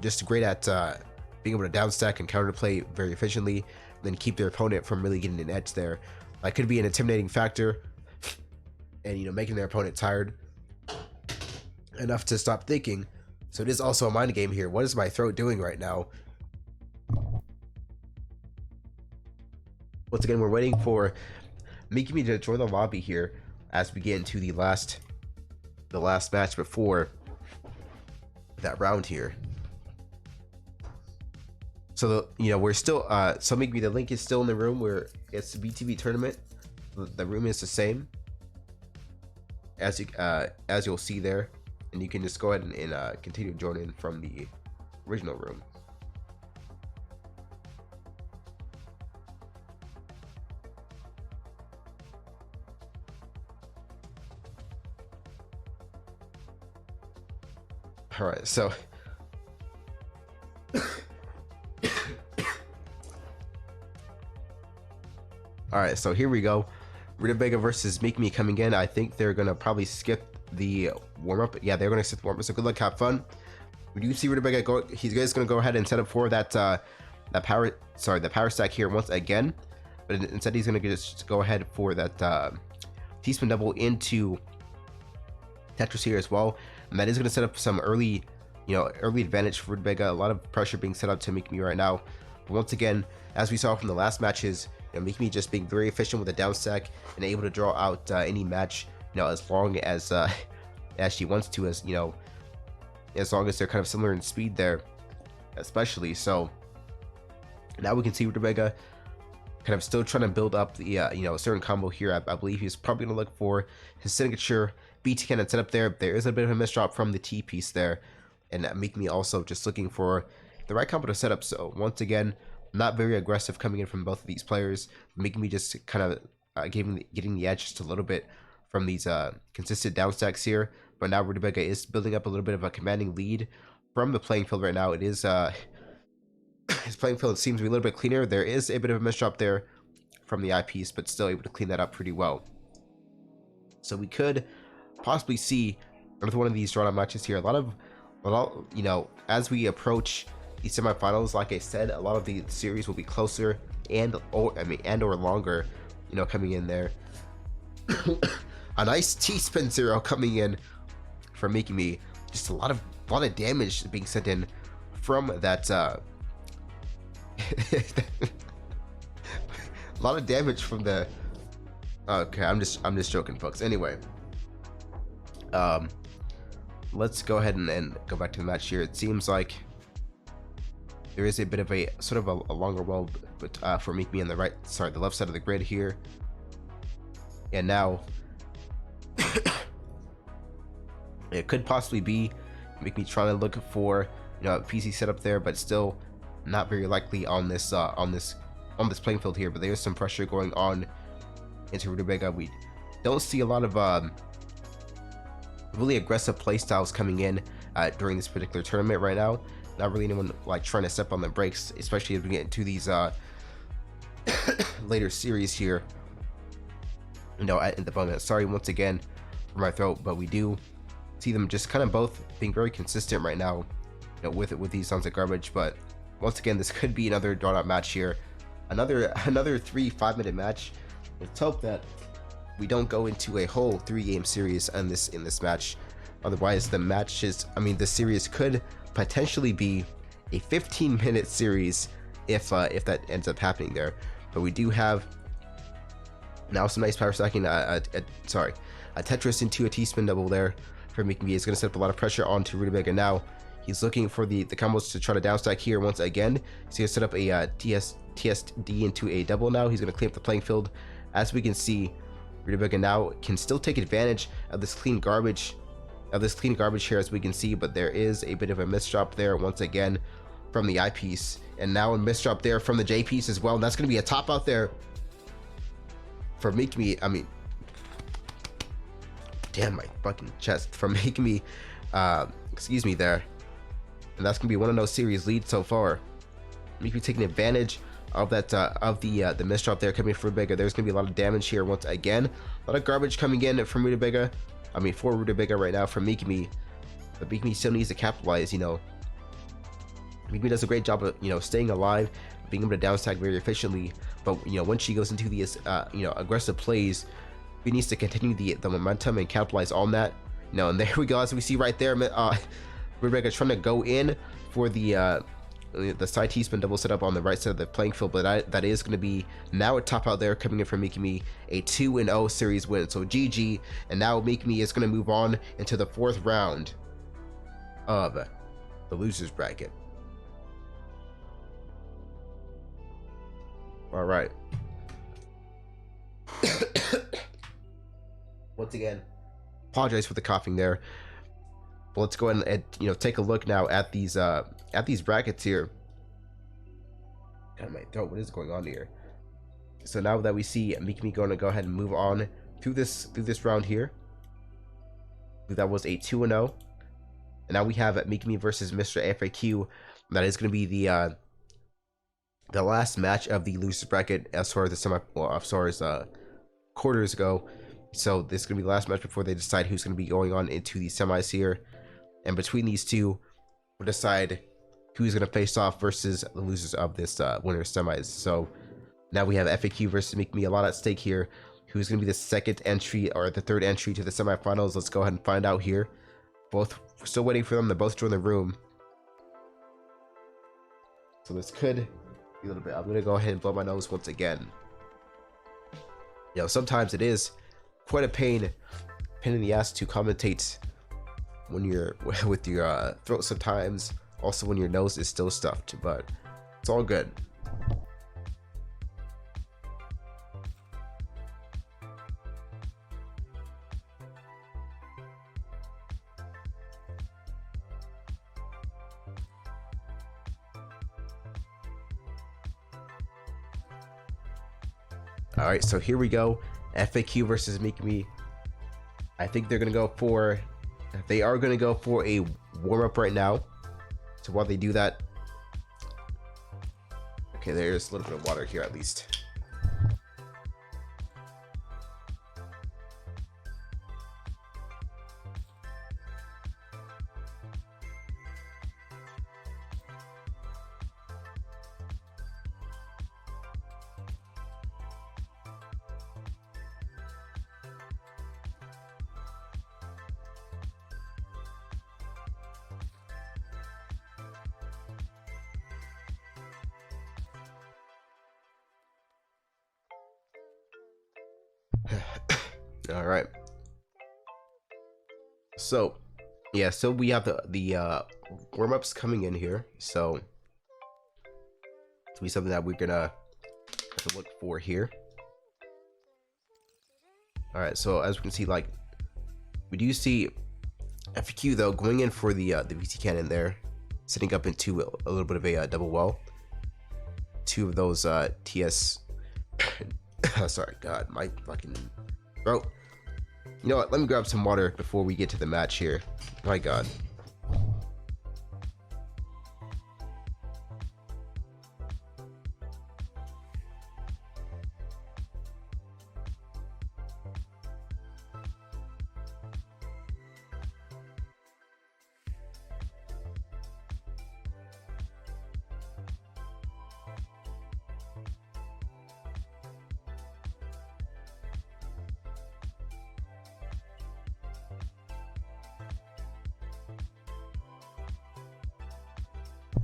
just great at being able to downstack and counterplay very efficiently, and then keep their opponent from really getting an edge there. That could be an intimidating factor, and making their opponent tired enough to stop thinking. So it is also a mind game here. What is my throat doing right now? Once again, we're waiting for Mikami to join the lobby here as we get into the last match before that round here. So we're still so Mikami, the link is still in the room where it's the VTV tournament. The room is the same as you'll see there, and you can just go ahead and continue joining from the original room. All right, so all right, so here we go. Rutabaga versus Mikami coming in. I think they're gonna probably skip the warm-up. Yeah, they're gonna skip the warm-up. So good luck, have fun. We do see Rutabaga go. He's just gonna go ahead and set up for that power stack here once again, but instead he's gonna just go ahead for that T-spin double into Tetris here as well, and that is gonna set up some early advantage for Rutabaga. A lot of pressure being set up to Mikami right now. But once again, as we saw from the last matches, Mikami just being very efficient with the down stack and able to draw out any match, as long as as she wants to, as you know, as long as they're kind of similar in speed there, especially. So now we can see Rutabaga kind of still trying to build up the you know, a certain combo here. I believe he's probably going to look for his signature BT cannon set up there. There is a bit of a misdrop from the T piece there, and Mikami also just looking for the right combo to set up. So once again, not very aggressive coming in from both of these players. Mikami just kind of getting the edge just a little bit from these consistent down stacks here. But now Rutabaga is building up a little bit of a commanding lead from the playing field right now. It is his playing field seems to be a little bit cleaner. There is a bit of a misdrop there from the eyepiece, but still able to clean that up pretty well. So we could possibly see another one of these drawn out matches here. A lot, you know, as we approach the semifinals, like I said, a lot of the series will be closer or longer, you know, coming in there. A nice T-spin 0 coming in from Mikami. Just a lot of damage being sent in from that a lot of damage from the okay, I'm just joking, folks. Anyway, let's go ahead and go back to the match here. It seems like there is a bit of a sort of a longer wall, but for Mikami on the left side of the grid here. And now it could possibly be Mikami trying to look for, you know, a PC setup there, but still not very likely on this playing field here. But there is some pressure going on into Rutabaga. We don't see a lot of really aggressive play styles coming in during this particular tournament right now. Not really anyone like trying to step on the brakes, especially as we get into these later series here. You know, at the moment. Sorry once again for my throat, but we do see them just kind of both being very consistent right now, you know, with these sounds of garbage. But once again, this could be another drawn out match here, another 3-5-minute match. Let's hope that we don't go into a whole 3-game series in this match. Otherwise, the series could potentially be a 15-minute series if that ends up happening there. But we do have now some nice power stacking. A Tetris into a T-spin double there for Mikami. Is going to set up a lot of pressure onto Rutabaga now. He's looking for the combos to try to downstack here once again. He's going to set up a TSD into a double now. He's going to clean up the playing field. As we can see, Rutabaga now can still take advantage of this clean garbage here, as we can see, but there is a bit of a misdrop there once again from the eyepiece, and now a misdrop there from the J piece as well. And that's going to be a top out there for Mikami. I mean, damn my fucking chest, for Mikami. Excuse me there. And that's gonna be one of those series leads so far. Mikami taking advantage of that of the misdrop there coming from Rutabaga. There's gonna be a lot of damage here once again. A lot of garbage coming in from Rutabaga. I mean, for Rutabaga right now from Mikami. But Mikami still needs to capitalize. You know, Mikami does a great job of, you know, staying alive, being able to downstack very efficiently. But you know, when she goes into these you know, aggressive plays, he needs to continue the momentum and capitalize on that. You know, and there we go. As we see right there, Rutabaga trying to go in for the side T-spin double setup on the right side of the playing field, but that is going to be now a top out there coming in from Mikami, a 2-0 series win. So GG, and now Mikami is going to move on into the 4th round of the losers bracket. All right. Once again, apologize for the coughing there. But let's go ahead and, you know, take a look now at these brackets here. God, my throat, what is going on here? So now that we see Mikami going to go ahead and move on through this round here, that was a 2-0, and now we have Mikami versus Mr. FAQ. That is going to be the last match of the losers bracket as far as quarters go. So this is going to be the last match before they decide who's going to be going on into the semis here. And between these two, we'll decide who's going to face off versus the losers of this winner's semis. So now we have FAQ versus Mikami, a lot at stake here. Who's going to be the second entry or the third entry to the semifinals? Let's go ahead and find out here. Both, we're still waiting for them to both join the room. So this could be a little bit. I'm going to go ahead and blow my nose once again. You know, sometimes it is quite a pain in the ass to commentate when you're with your throat sometimes. Also when your nose is still stuffed, but it's all good. All right, so here we go. FAQ versus Me. I think they are gonna go for a warm-up right now. So while they do that, okay, there's a little bit of water here at least. All right. So, yeah. So we have the warm-ups coming in here. So it's be something that we're gonna have to look for here. All right. So as we can see, like we do see FQ though going in for the VT cannon there, setting up into a little bit of a double well. Two of those TS. Sorry, God, my fucking throat. You know what? Let me grab some water before we get to the match here. My God.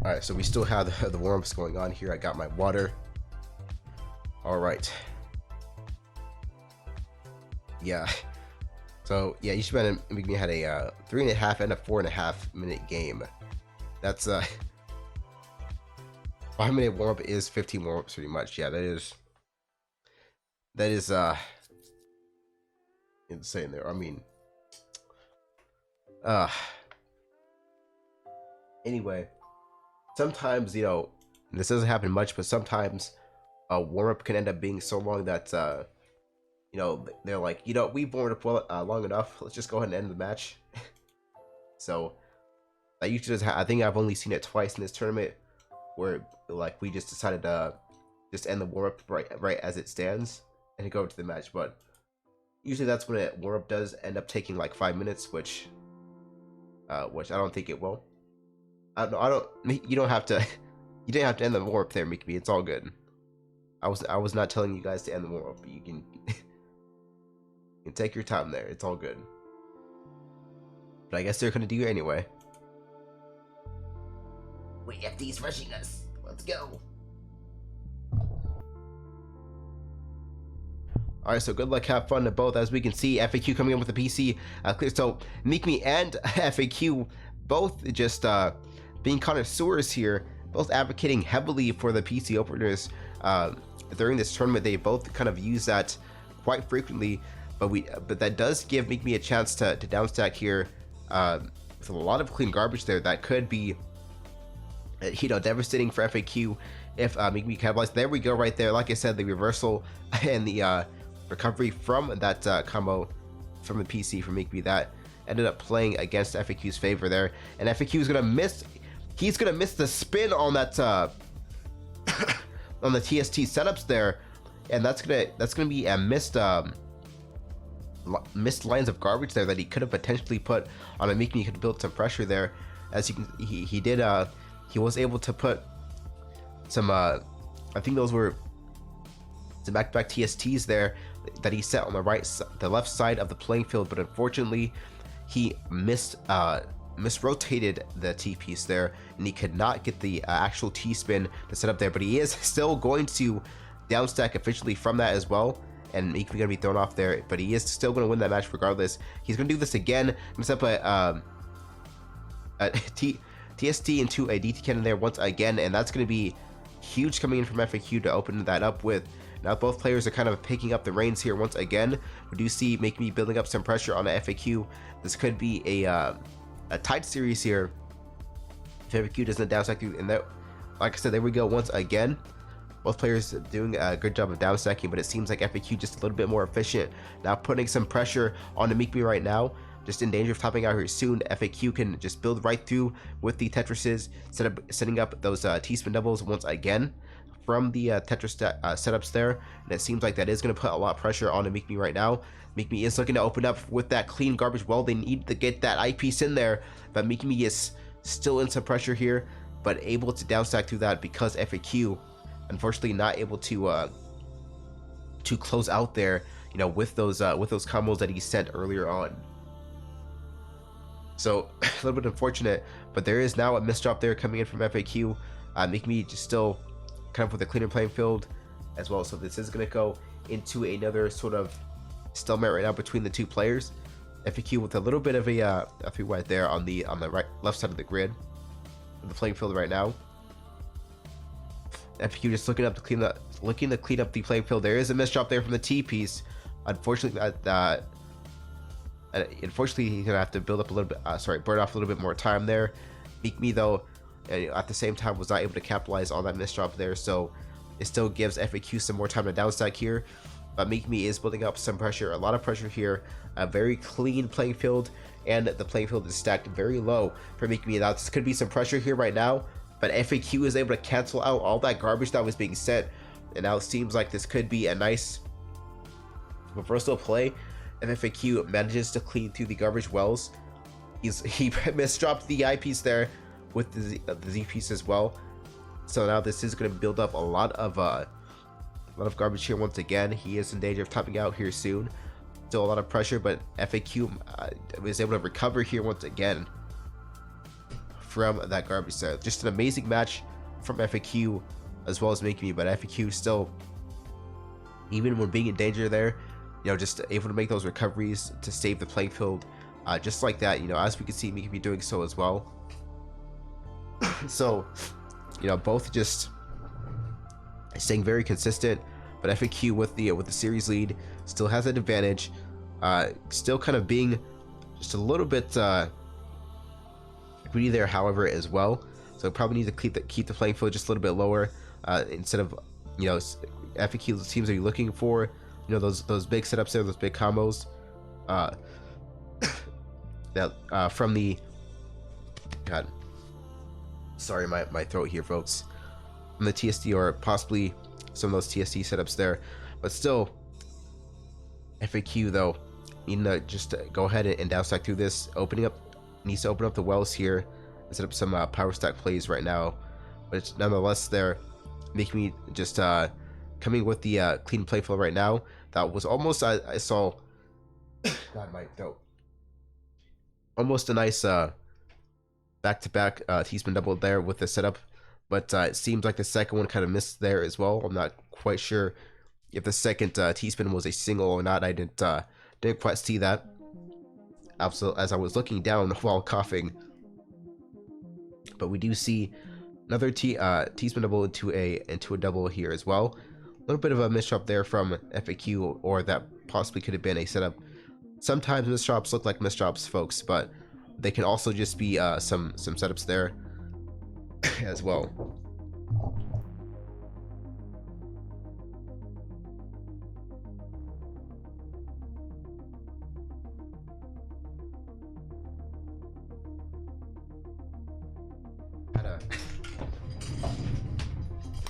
All right, so we still have the warm-ups going on here. I got my water. All right. Yeah. So yeah, Ishban and Migmi had a 3.5 and a 4.5 minute game. That's 5-minute warm-up is 15 warm-ups pretty much. Yeah, that is insane there. I mean, anyway. Sometimes, you know, this doesn't happen much, but sometimes a warm-up can end up being so long that, you know, they're like, you know, we've warmed up long enough. Let's just go ahead and end the match. So, I usually just I think I've only seen it twice in this tournament, where like we just decided to just end the warm-up right as it stands and go to the match. But usually that's when a warm-up does end up taking like 5 minutes, which I don't think it will. I don't. You don't have to. You didn't have to end the warm-up there, Mikami. It's all good. I was not telling you guys to end the warm-up. You can you can take your time there. It's all good. But I guess they're gonna do it anyway. Wait, FD's rushing us. Let's go. Alright, so good luck, have fun to both. As we can see, FAQ coming in with the PC clear. So Mikami and FAQ both just being connoisseurs here, both advocating heavily for the PC openers during this tournament. They both kind of use that quite frequently, but that does give Mikami a chance to downstack here with a lot of clean garbage there. That could be, you know, devastating for FAQ if Mikami capitalized. There we go, right there. Like I said, the reversal and the recovery from that combo from the PC from Mikami, that ended up playing against FAQ's favor there, and FAQ is gonna miss. He's gonna miss the spin on that on the TST setups there, and that's gonna be a missed lines of garbage there that he could have potentially put on a Mikami. He could have built some pressure there, as you can. He did. He was able to put some. I think those were some back-to-back TSTs there that he set on the left side of the playing field, but unfortunately, he misrotated the T piece there, and he could not get the actual T spin to set up there. But he is still going to downstack officially from that as well, and he's gonna be thrown off there. But he is still going to win that match regardless. He's going to do this again, set up TST into a DT cannon there once again, and that's going to be huge coming in from FAQ to open that up with. Now both players are kind of picking up the reins here once again. We do see Make Me building up some pressure on the FAQ. This could be a tight series here if FAQ doesn't downstack through. And that, like I said, there we go once again. Both players doing a good job of downstacking, but it seems like FAQ just a little bit more efficient. Now putting some pressure on the Make Me right now. Just in danger of topping out here soon. FAQ can just build right through with the Tetrises, setting up those T-spin doubles once again from the Tetris setups there, and it seems like that is going to put a lot of pressure on the Make Me right now. Make Me is looking to open up with that clean garbage well. They need to get that eyepiece in there, but Make Me is still in some pressure here, but able to downstack through that because FAQ unfortunately not able to close out there, you know, with those combos that he sent earlier on. So a little bit unfortunate, but there is now a misdrop there coming in from FAQ. Make Me just still kind of with a cleaner playing field as well. So this is going to go into another sort of stalemate right now between the two players. FAQ with a little bit of a 3 wide there on the right left side of the grid, the playing field right now. FAQ just looking to clean up the playing field. There is a misdrop there from the T piece. Unfortunately, unfortunately, he's gonna have to build up a little bit. Burn off a little bit more time there. Make Me though, at the same time, was not able to capitalize on that misdrop there, so it still gives FAQ some more time to downstack here. But Make Me is building up some pressure, a lot of pressure here. A very clean playing field, and the playing field is stacked very low for Make Me. Now this could be some pressure here right now, but FAQ is able to cancel out all that garbage that was being sent, and now it seems like this could be a nice reversal play. And FAQ manages to clean through the garbage wells. He misdropped the eyepiece there with the Z piece as well. So now this is going to build up a lot of garbage here once again. He is in danger of topping out here soon. Still a lot of pressure, but FAQ was able to recover here once again from that garbage set. Just an amazing match from FAQ as well as Make Me, but FAQ still, even when being in danger there, you know, just able to make those recoveries to save the playing field, just like that. You know, as we can see, Make Me doing so as well. So, you know, both just staying very consistent, but FAQ with the series lead still has an advantage. Still kind of being just a little bit greedy there, however, as well. So probably need to keep the playing field just a little bit lower, instead of, you know, FAQ seems to be looking for, you know, those big setups there, those big combos, that from the God, sorry, my throat here, folks, from the TST, or possibly some of those TST setups there. But still, FAQ though needing to just go ahead and downstack through this, needs to open up the wells here and set up some power stack plays right now. But it's nonetheless there, Make Me just coming with the clean play flow right now. That was almost, I saw, God, my throat, almost a nice back-to-back T-spin double there with the setup, but it seems like the second one kind of missed there as well. I'm not quite sure if the second T-spin was a single or not. I didn't quite see that absolutely as I was looking down while coughing. But we do see another T-spin double into a double here as well. A little bit of a misdrop there from FAQ, or that possibly could have been a setup. Sometimes misdrops look like misdrops, folks, but they can also just be some setups there as well.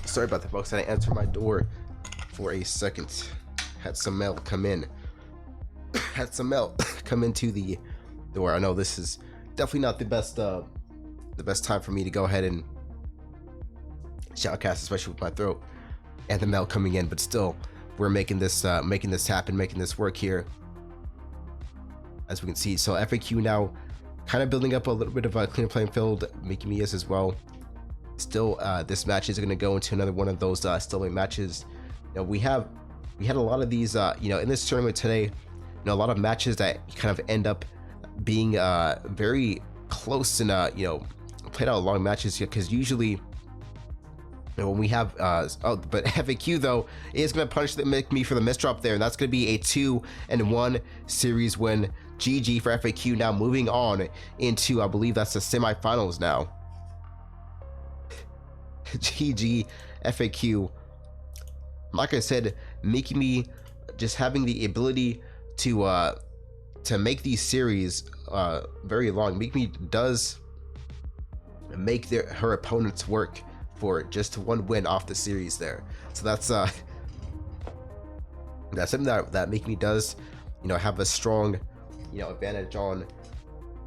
Sorry about that, folks. I didn't answer my door for a second. Had some mail come in. Had some mail come into the door. I know this is definitely not the best time for me to go ahead and shoutcast, especially with my throat and the mail coming in. But still, we're making this happen, making this work here, as we can see. So FAQ now kind of building up a little bit of a clean playing field, Making Me as well. Still, this match is going to go into another one of those stalemate matches. You know, we had a lot of these, you know, in this tournament today. You know, a lot of matches that kind of end up being very close and played out long matches here, because usually when we have but FAQ though is going to punish me for the misdrop there, and that's going to be a 2-1 series win. GG for FAQ. Now moving on into, I believe that's the semifinals now. GG FAQ. Like I said, making me just having the ability to make these series very long. Make me does make her opponents work for just one win off the series there. So that's something that Make Me does, have a strong, advantage on,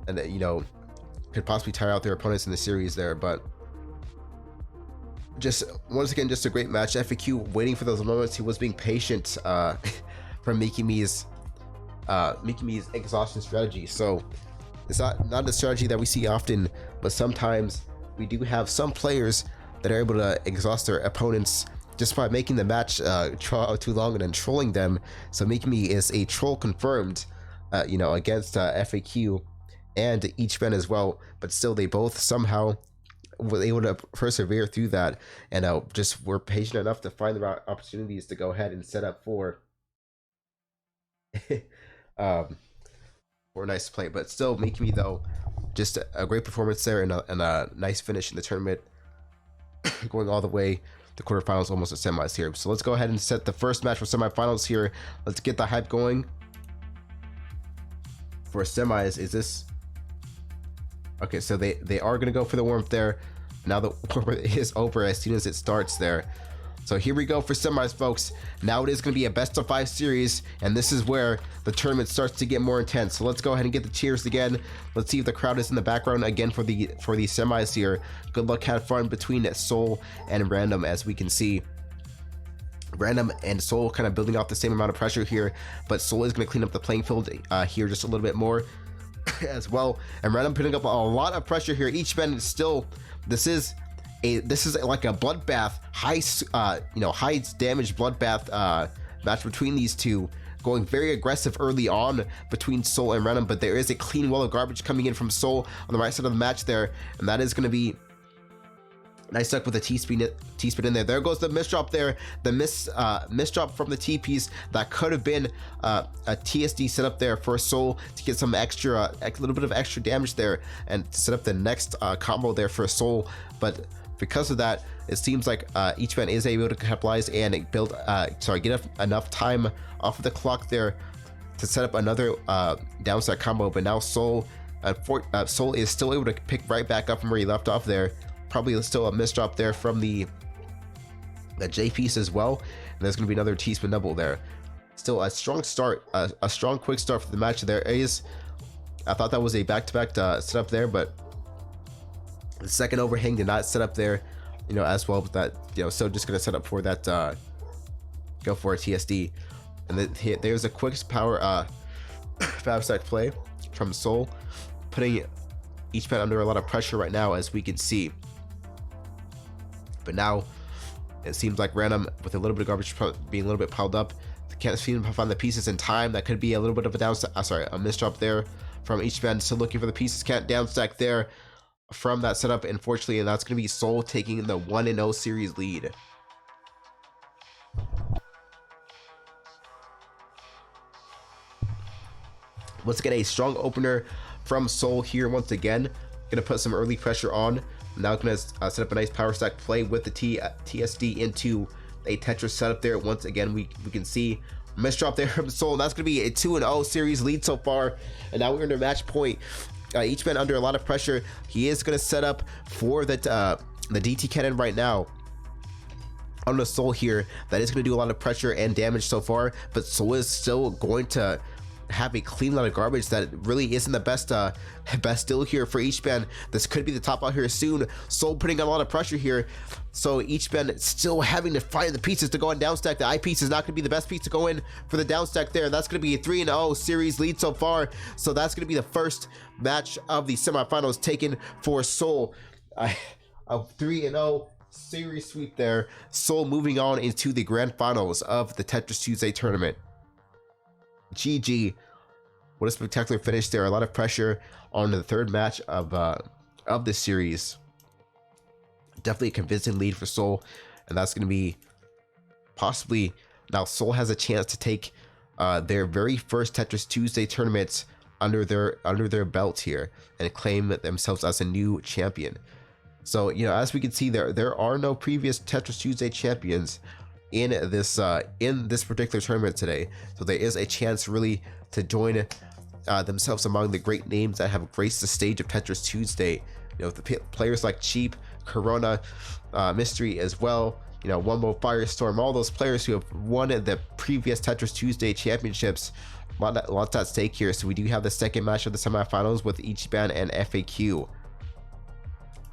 and that, could possibly tire out their opponents in the series there. But just once again, just a great match. FAQ waiting for those moments. He was being patient from Make Me's exhaustion strategy. So it's not a strategy that we see often, but sometimes we do have some players that are able to exhaust their opponents just by making the match draw out too long and then trolling them. So Make Me is a troll confirmed, against FAQ and each Ben as well. But still, they both somehow were able to persevere through that, and just were patient enough to find the right opportunities to go ahead and set up for for a nice play. But still, Make Me though, just a great performance there, and a nice finish in the tournament. Going all the way to quarterfinals, almost to semis here. So let's go ahead and set the first match for semifinals here. Let's get the hype going for semis. Is this okay? So they are going to go for the warmth there. Now the warmth is over as soon as it starts there. So here we go for semis, folks. Now it is going to be a best of 5 series, and this is where the tournament starts to get more intense. So let's go ahead and get the cheers again. Let's see if the crowd is in the background again for the semis here. Good luck, have fun between Soul and Random, as we can see. Random and Soul kind of building off the same amount of pressure here, but Soul is going to clean up the playing field here just a little bit more as well. And Random putting up a lot of pressure here. Each bend is still, this is like a bloodbath, high damage bloodbath match between these two, going very aggressive early on between Soul and Random. But there is a clean wall of garbage coming in from Soul on the right side of the match there, and that is going to be nice stuck with a T-spin in there. There goes the misdrop there, the misdrop from the T-piece. That could have been a TSD set up there for Soul to get some extra, a little bit of extra damage there, and to set up the next combo there for Soul. But because of that, it seems like each man is able to capitalize and get enough time off of the clock there to set up another downside combo. But now Soul is still able to pick right back up from where he left off there. Probably still a misdrop there from the J piece as well, and there's going to be another T-spin double there. Still a strong start, a strong quick start for the match. There is, I thought that was a back-to-back setup there, but the second overhang did not set up there, as well. But that, so just going to set up for that, go for a TSD, and then there's a quick power fab stack play from Soul, putting each man under a lot of pressure right now, as we can see. But now it seems like Random, with a little bit of garbage being a little bit piled up, can't seem to find the pieces in time. That could be a little bit of a a misdrop there from each man. Still looking for the pieces, can't downstack there from that setup, unfortunately, and that's going to be Soul taking the 1-0 series lead. Let's get a strong opener from Soul here once again. Gonna put some early pressure on. Now gonna set up a nice power stack play with the TSD into a Tetris setup there. Once again, we can see misdrop there from Soul. That's gonna be a 2-0 series lead so far. And now we're under match point. Each man under a lot of pressure. He is gonna set up for the DT cannon right now on the Soul here. That is gonna do a lot of pressure and damage so far, but Soul is still going to have a clean lot of garbage that really isn't the best deal here for each band. This could be the top out here soon. Soul putting on a lot of pressure here, so each band still having to find the pieces to go on downstack. The I piece is not going to be the best piece to go in for the downstack there. That's going to be a 3-0 series lead so far, so that's going to be the first match of the semifinals taken for Soul. A 3-0 series sweep there. Soul moving on into the grand finals of the Tetris Tuesday tournament. GG What a spectacular finish there. A lot of pressure on the third match of this series. Definitely a convincing lead for Seoul, and that's going to be possibly now Seoul has a chance to take their very first Tetris Tuesday tournament under their belt here and claim themselves as a new champion. So, you know, as we can see, there are no previous Tetris Tuesday champions in this particular tournament today. So there is a chance really to join themselves among the great names that have graced the stage of Tetris Tuesday. You know, the players like Cheap, Corona, Mystery as well. You know, Wumbo, Firestorm, all those players who have won the previous Tetris Tuesday championships. Lots at stake here. So we do have the second match of the semifinals with Ichiban and FAQ.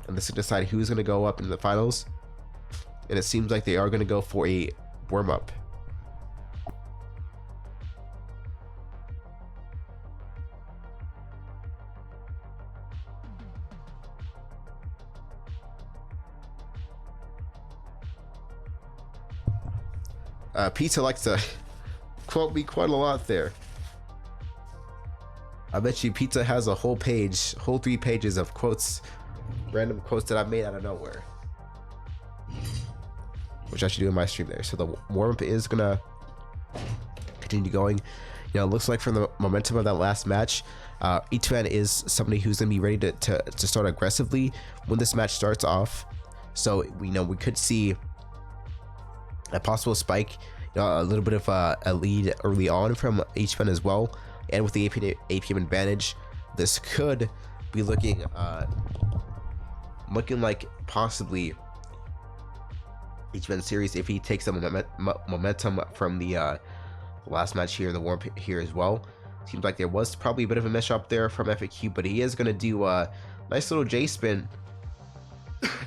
And this will decide who's going to go up in the finals. And it seems like they are going to go for a warm-up. Pizza likes to quote me quite a lot there. I bet you Pizza has a whole 3 pages of quotes, random quotes that I've made out of nowhere, which I should do in my stream there. So the warm-up is gonna continue going. You know, it looks like from the momentum of that last match, Ichiban is somebody who's gonna be ready to start aggressively when this match starts off. So we could see a possible spike, you know, a little bit of a lead early on from Ichiban as well, and with the APM advantage, this could be looking like possibly Ichiban series if he takes some momentum from the last match here in the warm here as well. Seems like there was probably a bit of a mess up there from FAQ, but he is going to do a nice little J spin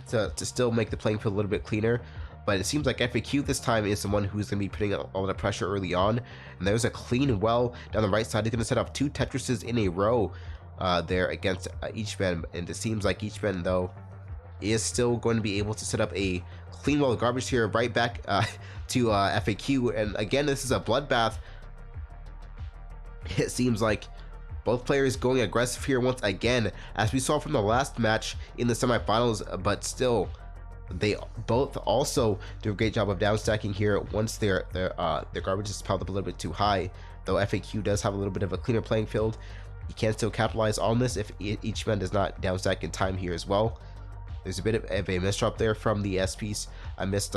to still make the playing field a little bit cleaner. But it seems like FAQ this time is the one who's going to be putting all the pressure early on. And there's a clean well down the right side. He's going to set off 2 Tetrises in a row there against Ichiban. And it seems like Ichiban, though, is still going to be able to set up a clean well of garbage here right back to FAQ. And again, this is a bloodbath. It seems like both players going aggressive here once again, as we saw from the last match in the semifinals, but still, they both also do a great job of down stacking here once their garbage is piled up a little bit too high. Though FAQ does have a little bit of a cleaner playing field, you can still capitalize on this if each man does not down stack in time here as well. There's a bit of a misdrop there from the S piece. I missed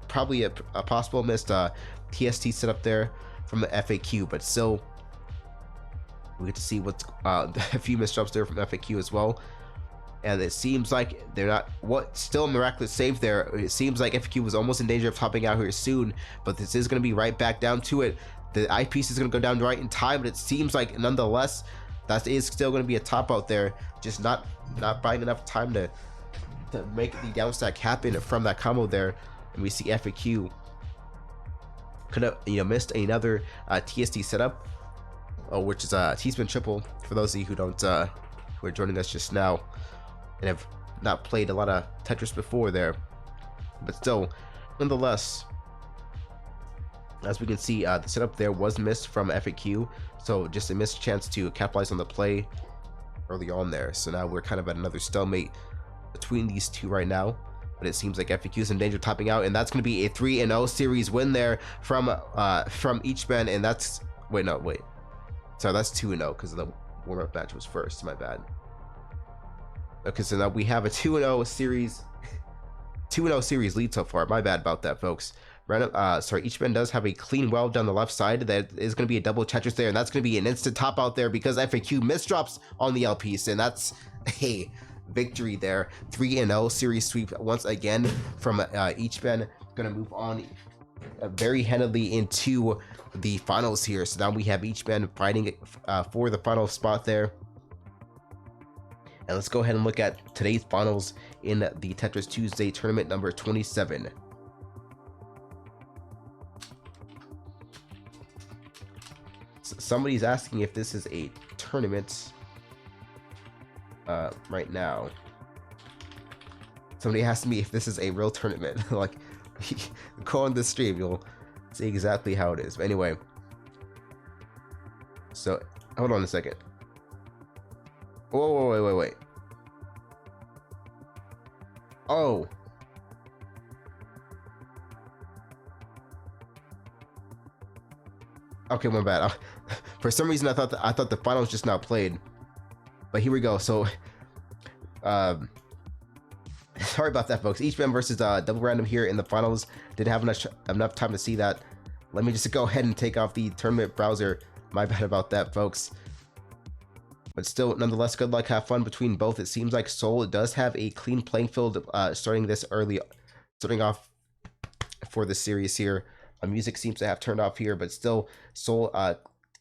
probably a possible missed TST setup there from the FAQ, but still we get to see what's a few misdrops there from FAQ as well. And it seems like they're not still a miraculous save there. It seems like FAQ was almost in danger of topping out here soon, but this is going to be right back down to it. The eyepiece is going to go down right in time, but it seems like nonetheless that is still going to be a top out there, just not buying enough time to make the down stack happen from that combo there. And we see FAQ could have missed another TST setup, which is a T-spin triple for those of you who who are joining us just now and have not played a lot of Tetris before there. But still, nonetheless, as we can see, the setup there was missed from FAQ, so just a missed chance to capitalize on the play early on there. So now we're kind of at another stalemate between these two right now, but it seems like FAQ is in danger of topping out, and that's going to be a 3-0 series win there from Ichiban, and that's sorry, that's 2-0 because the warm-up match was first. My bad. Okay, so now we have a 2-0 series, 2-0 series lead so far. My bad about that, folks. Sorry, Ichiban does have a clean well down the left side. That is going to be a double Tetris there, and that's going to be an instant top out there because FAQ misdrops on the L piece, and that's a victory there. 3-0 series sweep once again from Ichiban. Going to move on very handily into the finals here. So now we have Ichiban fighting for the final spot there. And let's go ahead and look at today's finals in the Tetris Tuesday tournament number 27. Somebody's asking if this is a tournament right now. Somebody asked me if this is a real tournament. Like, go on the stream, you'll see exactly how it is. But anyway, so hold on a second. Whoa, wait. Oh. Okay, my bad. For some reason, I thought the finals just now played, but here we go. So, sorry about that, folks. Each man versus double random here in the finals. Didn't have enough time to see that. Let me just go ahead and take off the tournament browser. My bad about that, folks. But still, nonetheless, good luck. Have fun between both. It seems like Seoul does have a clean playing field starting off for the series here. Music seems to have turned off here, but still, Seoul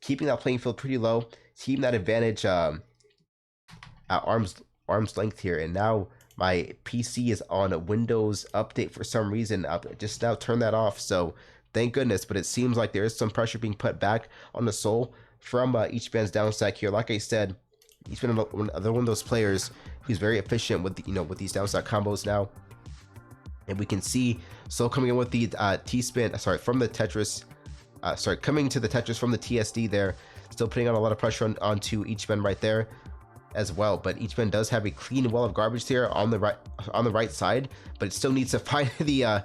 keeping that playing field pretty low, keeping that advantage at arm's length here. And now my PC is on Windows Update for some reason. Just now turned that off, so thank goodness. But it seems like there is some pressure being put back on the Seoul from each band's down stack here. Like I said, he's been one of those players who's very efficient with with these down stack combos now. And we can see Seoul coming in with the T-spin, from the Tetris, coming to the Tetris from the TSD there, still putting on a lot of pressure onto each bend right there as well. But each bend does have a clean wall of garbage here on the right side, but it still needs to find the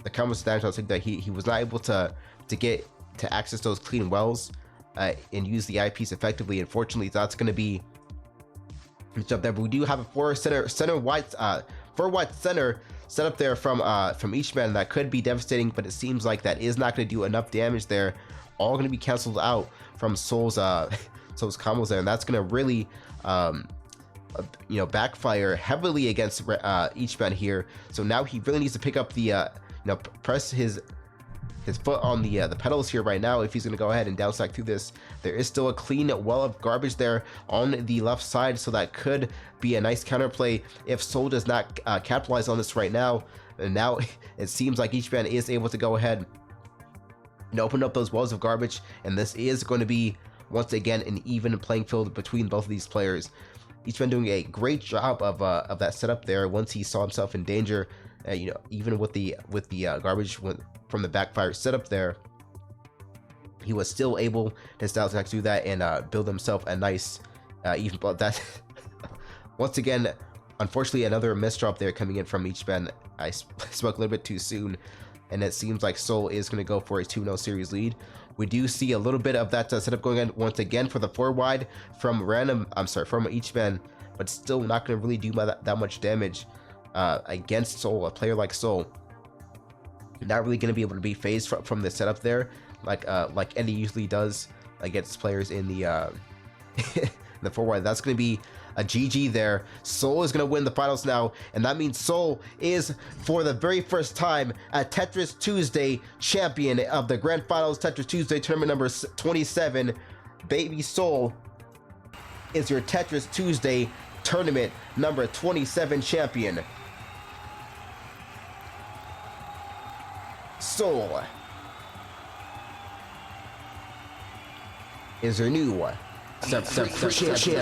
combos to damage. I think that he was not able to get to access those clean wells and use the IPs effectively. Unfortunately, that's going to be up there. But we do have a four wide center set up there from each man that could be devastating, but it seems like that is not going to do enough damage there. All going to be canceled out from Seoul's combos there, and that's going to really backfire heavily against each man here. So now he really needs to pick up the press his foot on the pedals here right now if he's going to go ahead and down stack through this. There is still a clean well of garbage there on the left side, so that could be a nice counterplay if Seoul does not capitalize on this right now. And now it seems like each man is able to go ahead and open up those wells of garbage, and this is going to be once again an even playing field between both of these players. Each man doing a great job of that setup there once he saw himself in danger. Even with the garbage from the backfire setup there, he was still able to style attack do that and build himself a nice even. But that once again, unfortunately, another misdrop there coming in from each bend. I spoke a little bit too soon, and it seems like Seoul is going to go for a 2-0 series lead. We do see a little bit of that setup going on once again for the 4-wide from each bend, but still not going to really do that much damage against Seoul. A player like Seoul not really going to be able to be phased from the setup there, like Eddie usually does against players in the the 4-wide. That's going to be a GG there. Seoul is going to win the finals now, and that means Seoul is, for the very first time, a Tetris Tuesday champion of the Grand Finals Tetris Tuesday tournament number 27. Babysoul is your Tetris Tuesday tournament number 27 champion. Seoul is your new champion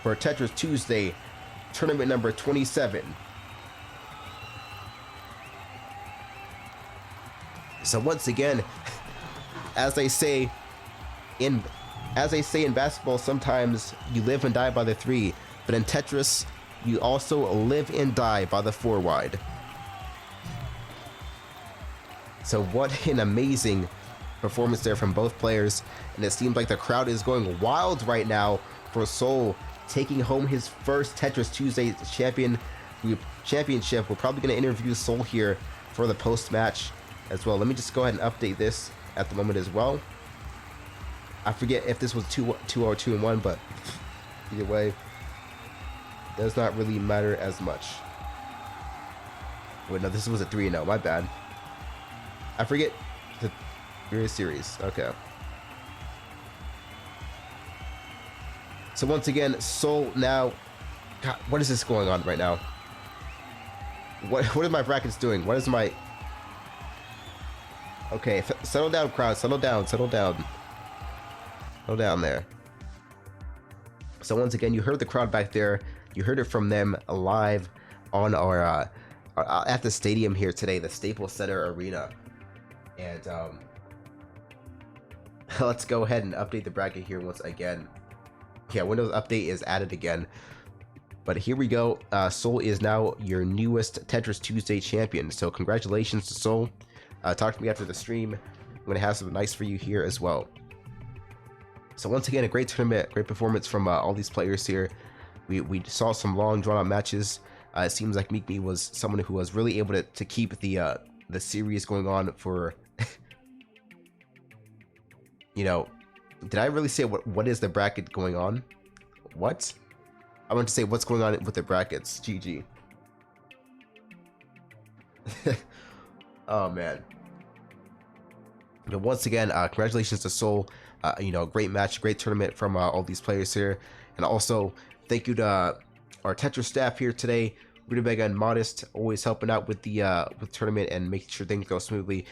for Tetris Tuesday tournament number 27. So once again, as they say in basketball, sometimes you live and die by the 3, but in Tetris you also live and die by the 4-wide. So what an amazing performance there from both players, and it seems like the crowd is going wild right now for Seoul taking home his first Tetris Tuesday championship. We're probably going to interview Seoul here for the post-match as well. Let me just go ahead and update this at the moment as well. I forget if this was 2 or 2-1, but either way, does not really matter as much. Wait, no, this was a 3-0. My bad. I forget the series. Okay. So once again, Seoul now. God, what is this going on right now? What are my brackets doing? What is my? Okay, settle down, crowd. Settle down. Settle down. Settle down there. So once again, you heard the crowd back there. You heard it from them live on our at the stadium here today, the Staples Center Arena. And let's go ahead and update the bracket here once again. Yeah, Windows Update is added again. But here we go. Soul is now your newest Tetris Tuesday champion. So congratulations to Soul. Talk to me after the stream. I'm going to have something nice for you here as well. So once again, a great tournament, great performance from all these players here. We saw some long drawn out matches. It seems like Meek Me was someone who was really able to keep the series going on for you know, did I really say what is the bracket going on? What? I want to say what's going on with the brackets. GG. Oh man. But once again, congratulations to Soul. You know, great match, great tournament from all these players here, and also thank you to our Tetris staff here today, Rutabaga and Modest, always helping out with the tournament and making sure things go smoothly,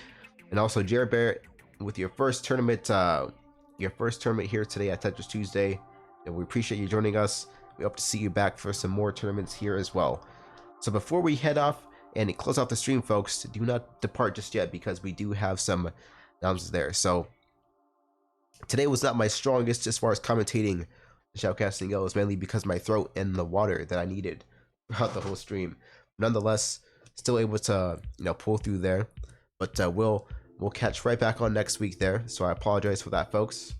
and also Jared Barrett with your first tournament here today at Tetris Tuesday, and we appreciate you joining us. We hope to see you back for some more tournaments here as well. So before we head off and close off the stream, folks, do not depart just yet because we do have some announcements there. So today was not my strongest as far as commentating shoutcasting goes, mainly because my throat and the water that I needed throughout the whole stream. Nonetheless, still able to pull through there, but we'll catch right back on next week there. So I apologize for that, folks.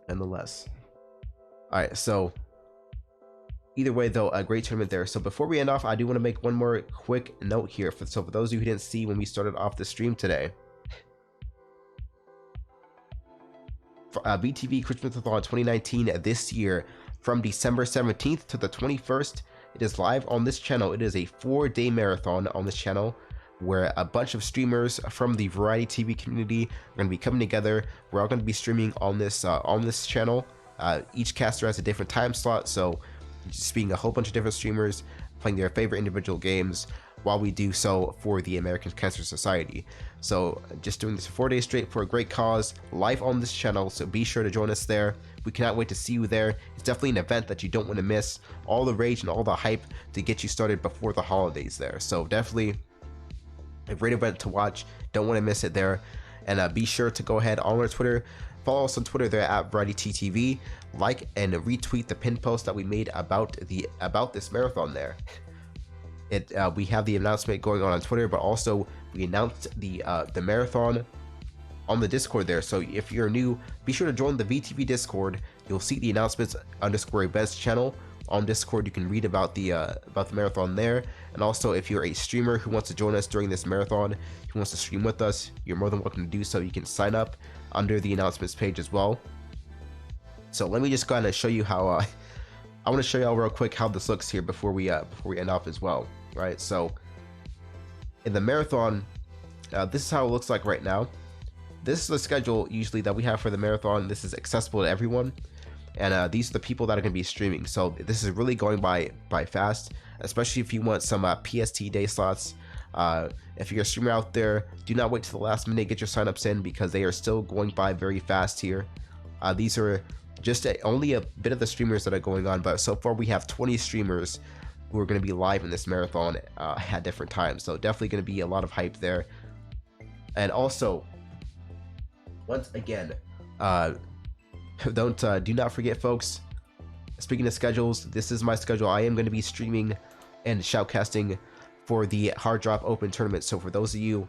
Nonetheless, all right. So either way, though, a great tournament there. So before we end off, I do want to make one more quick note here. For those of you who didn't see when we started off the stream today, VTV Christmas-a-thon 2019 this year, from December 17th to the 21st, it is live on this channel. It is a 4-day marathon on this channel where a bunch of streamers from the Variety TV community are going to be coming together. We're all going to be streaming on this channel. Each caster has a different time slot, so just being a whole bunch of different streamers playing their favorite individual games while we do so for the American Cancer Society. So just doing this for 4 days straight for a great cause, live on this channel, so be sure to join us there. We cannot wait to see you there. It's definitely an event that you don't want to miss. All the rage and all the hype to get you started before the holidays there. So definitely a great event to watch. Don't want to miss it there. And be sure to go ahead on our Twitter. Follow us on Twitter there at VarietyTV. Like and retweet the pin post that we made about this marathon there. We have the announcement going on Twitter, but also we announced the marathon on the Discord there. So if you're new, be sure to join the VTV Discord. You'll see the announcements _events channel on Discord. You can read about the marathon there. And also, if you're a streamer who wants to join us during this marathon, who wants to stream with us, you're more than welcome to do so. You can sign up under the announcements page as well. So let me just kind of show you how I want to show you all real quick how this looks here before we end off as well. Right, so in the marathon, this is how it looks like right now. This is the schedule usually that we have for the marathon. This is accessible to everyone, and these are the people that are going to be streaming. So this is really going by fast, especially if you want some PST day slots. If you're a streamer out there, do not wait till the last minute, get your signups in, because they are still going by very fast here. These are just only a bit of the streamers that are going on, but so far we have 20 streamers who are going to be live in this marathon at different times. So definitely going to be a lot of hype there. And also, once again, do not forget, folks, speaking of schedules, this is my schedule. I am going to be streaming and shoutcasting for the Hard Drop Open tournament. So for those of you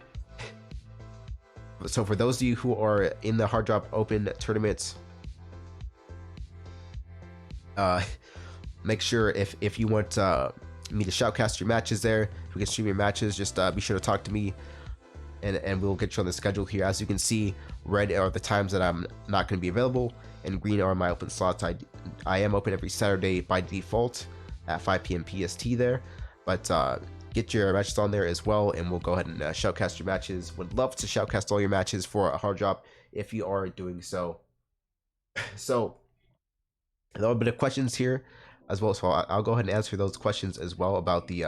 who are in the Hard Drop Open tournament, make sure if you want me to shoutcast your matches there, we can stream your matches. Just be sure to talk to me, and we'll get you on the schedule here. As you can see, red are the times that I'm not going to be available, and green are my open slots. I am open every Saturday by default at 5 p.m. PST there, but get your matches on there as well, and we'll go ahead and shoutcast your matches. Would love to shoutcast all your matches for a hard drop if you are doing so. So a little bit of questions here as well, so I'll go ahead and answer those questions as well about the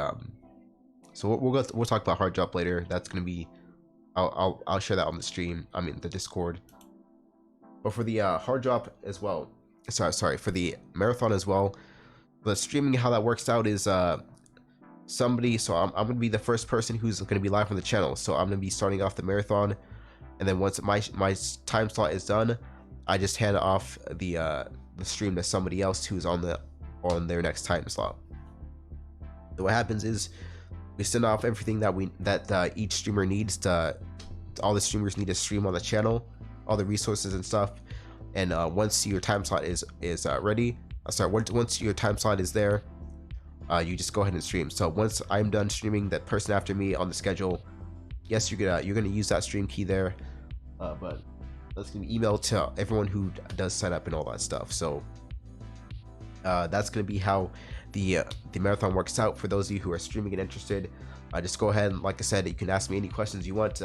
so we'll talk about hard drop later. That's gonna be I'll share that on the stream, I mean the Discord. But for the hard drop as well, sorry for the marathon as well, the streaming, how that works out is somebody, so I'm gonna be the first person who's gonna be live on the channel. So I'm gonna be starting off the marathon and then once my time slot is done, I just hand off the stream to somebody else who's on their next time slot. So what happens is we send off everything that each streamer needs to. All the streamers need to stream on the channel, all the resources and stuff. And once your time slot is ready, once your time slot is there, you just go ahead and stream. So once I'm done streaming, that person after me on the schedule, yes, you're gonna use that stream key there, but that's gonna be emailed to everyone who does sign up and all that stuff. So that's gonna be how the marathon works out. For those of you who are streaming and interested, just go ahead and, like I said, you can ask me any questions you want.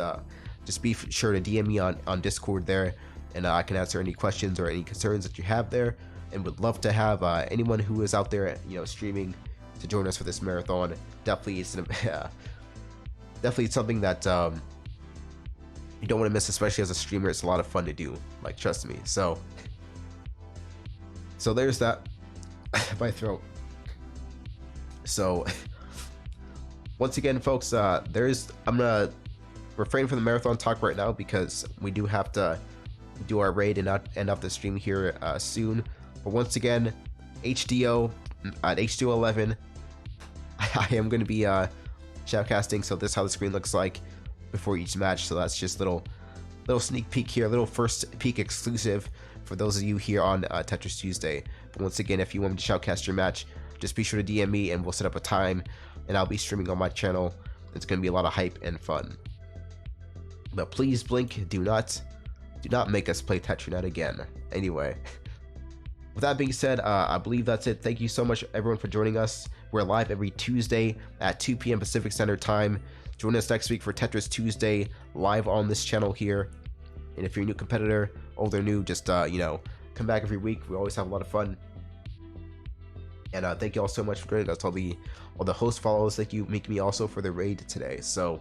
Just be sure to DM me on Discord there, and I can answer any questions or any concerns that you have there. And would love to have anyone who is out there, streaming, to join us for this marathon. Definitely, it's definitely something that you don't want to miss, especially as a streamer. It's a lot of fun to do, like, trust me. So there's that. My throat. So once again, folks, I'm gonna refrain from the marathon talk right now because we do have to do our raid and not end off the stream here soon. But once again, HDO at H2 11, I am going to be shoutcasting. So this is how the screen looks like before each match. So that's just little sneak peek here, little first peek exclusive for those of you here on Tetris Tuesday. But once again, if you want me to shoutcast your match, just be sure to DM me and we'll set up a time, and I'll be streaming on my channel. It's going to be a lot of hype and fun. But please, Blink, do not make us play Tetranet again. Anyway, with that being said, I believe that's it. Thank you so much, everyone, for joining us. We're live every Tuesday at 2 p.m. Pacific Standard Time. Join us next week for Tetris Tuesday, live on this channel here. And if you're a new competitor, old or new, just come back every week. We always have a lot of fun. And thank you all so much for joining us. All the host follows. Thank you, make me also, for the raid today. So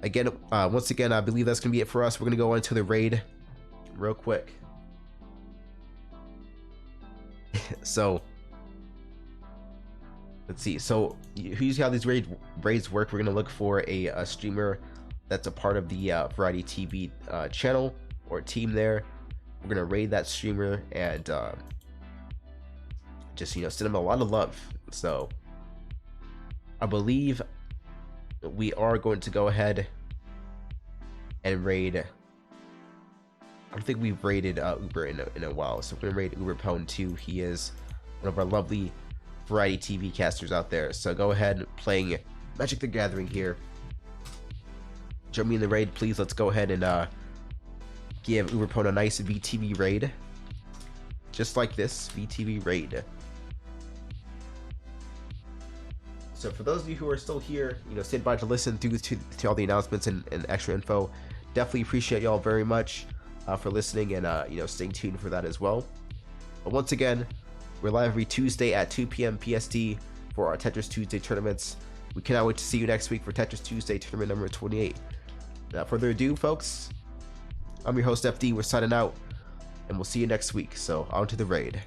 again, once again, I believe that's gonna be it for us. We're gonna go into the raid real quick. So let's see. So usually how these raids work, we're gonna look for a streamer that's a part of the Variety TV channel or team there. We're gonna raid that streamer and just send them a lot of love. So I believe we are going to go ahead and raid. I don't think we've raided Uber in a while, so we're gonna raid Uber Pwn 2. He is one of our lovely Variety TV casters out there. So go ahead, playing Magic the Gathering here. Join me in the raid, please. Let's go ahead and give Uber Pwn a nice VTV raid, just like this VTV raid. So for those of you who are still here, stayed by to listen to all the announcements and extra info, definitely appreciate y'all very much for listening and staying tuned for that as well. But once again, we're live every Tuesday at 2 p.m. PST for our Tetris Tuesday tournaments. We cannot wait to see you next week for Tetris Tuesday tournament number 28. Without further ado, folks, I'm your host FD. We're signing out, and we'll see you next week. So on to the raid.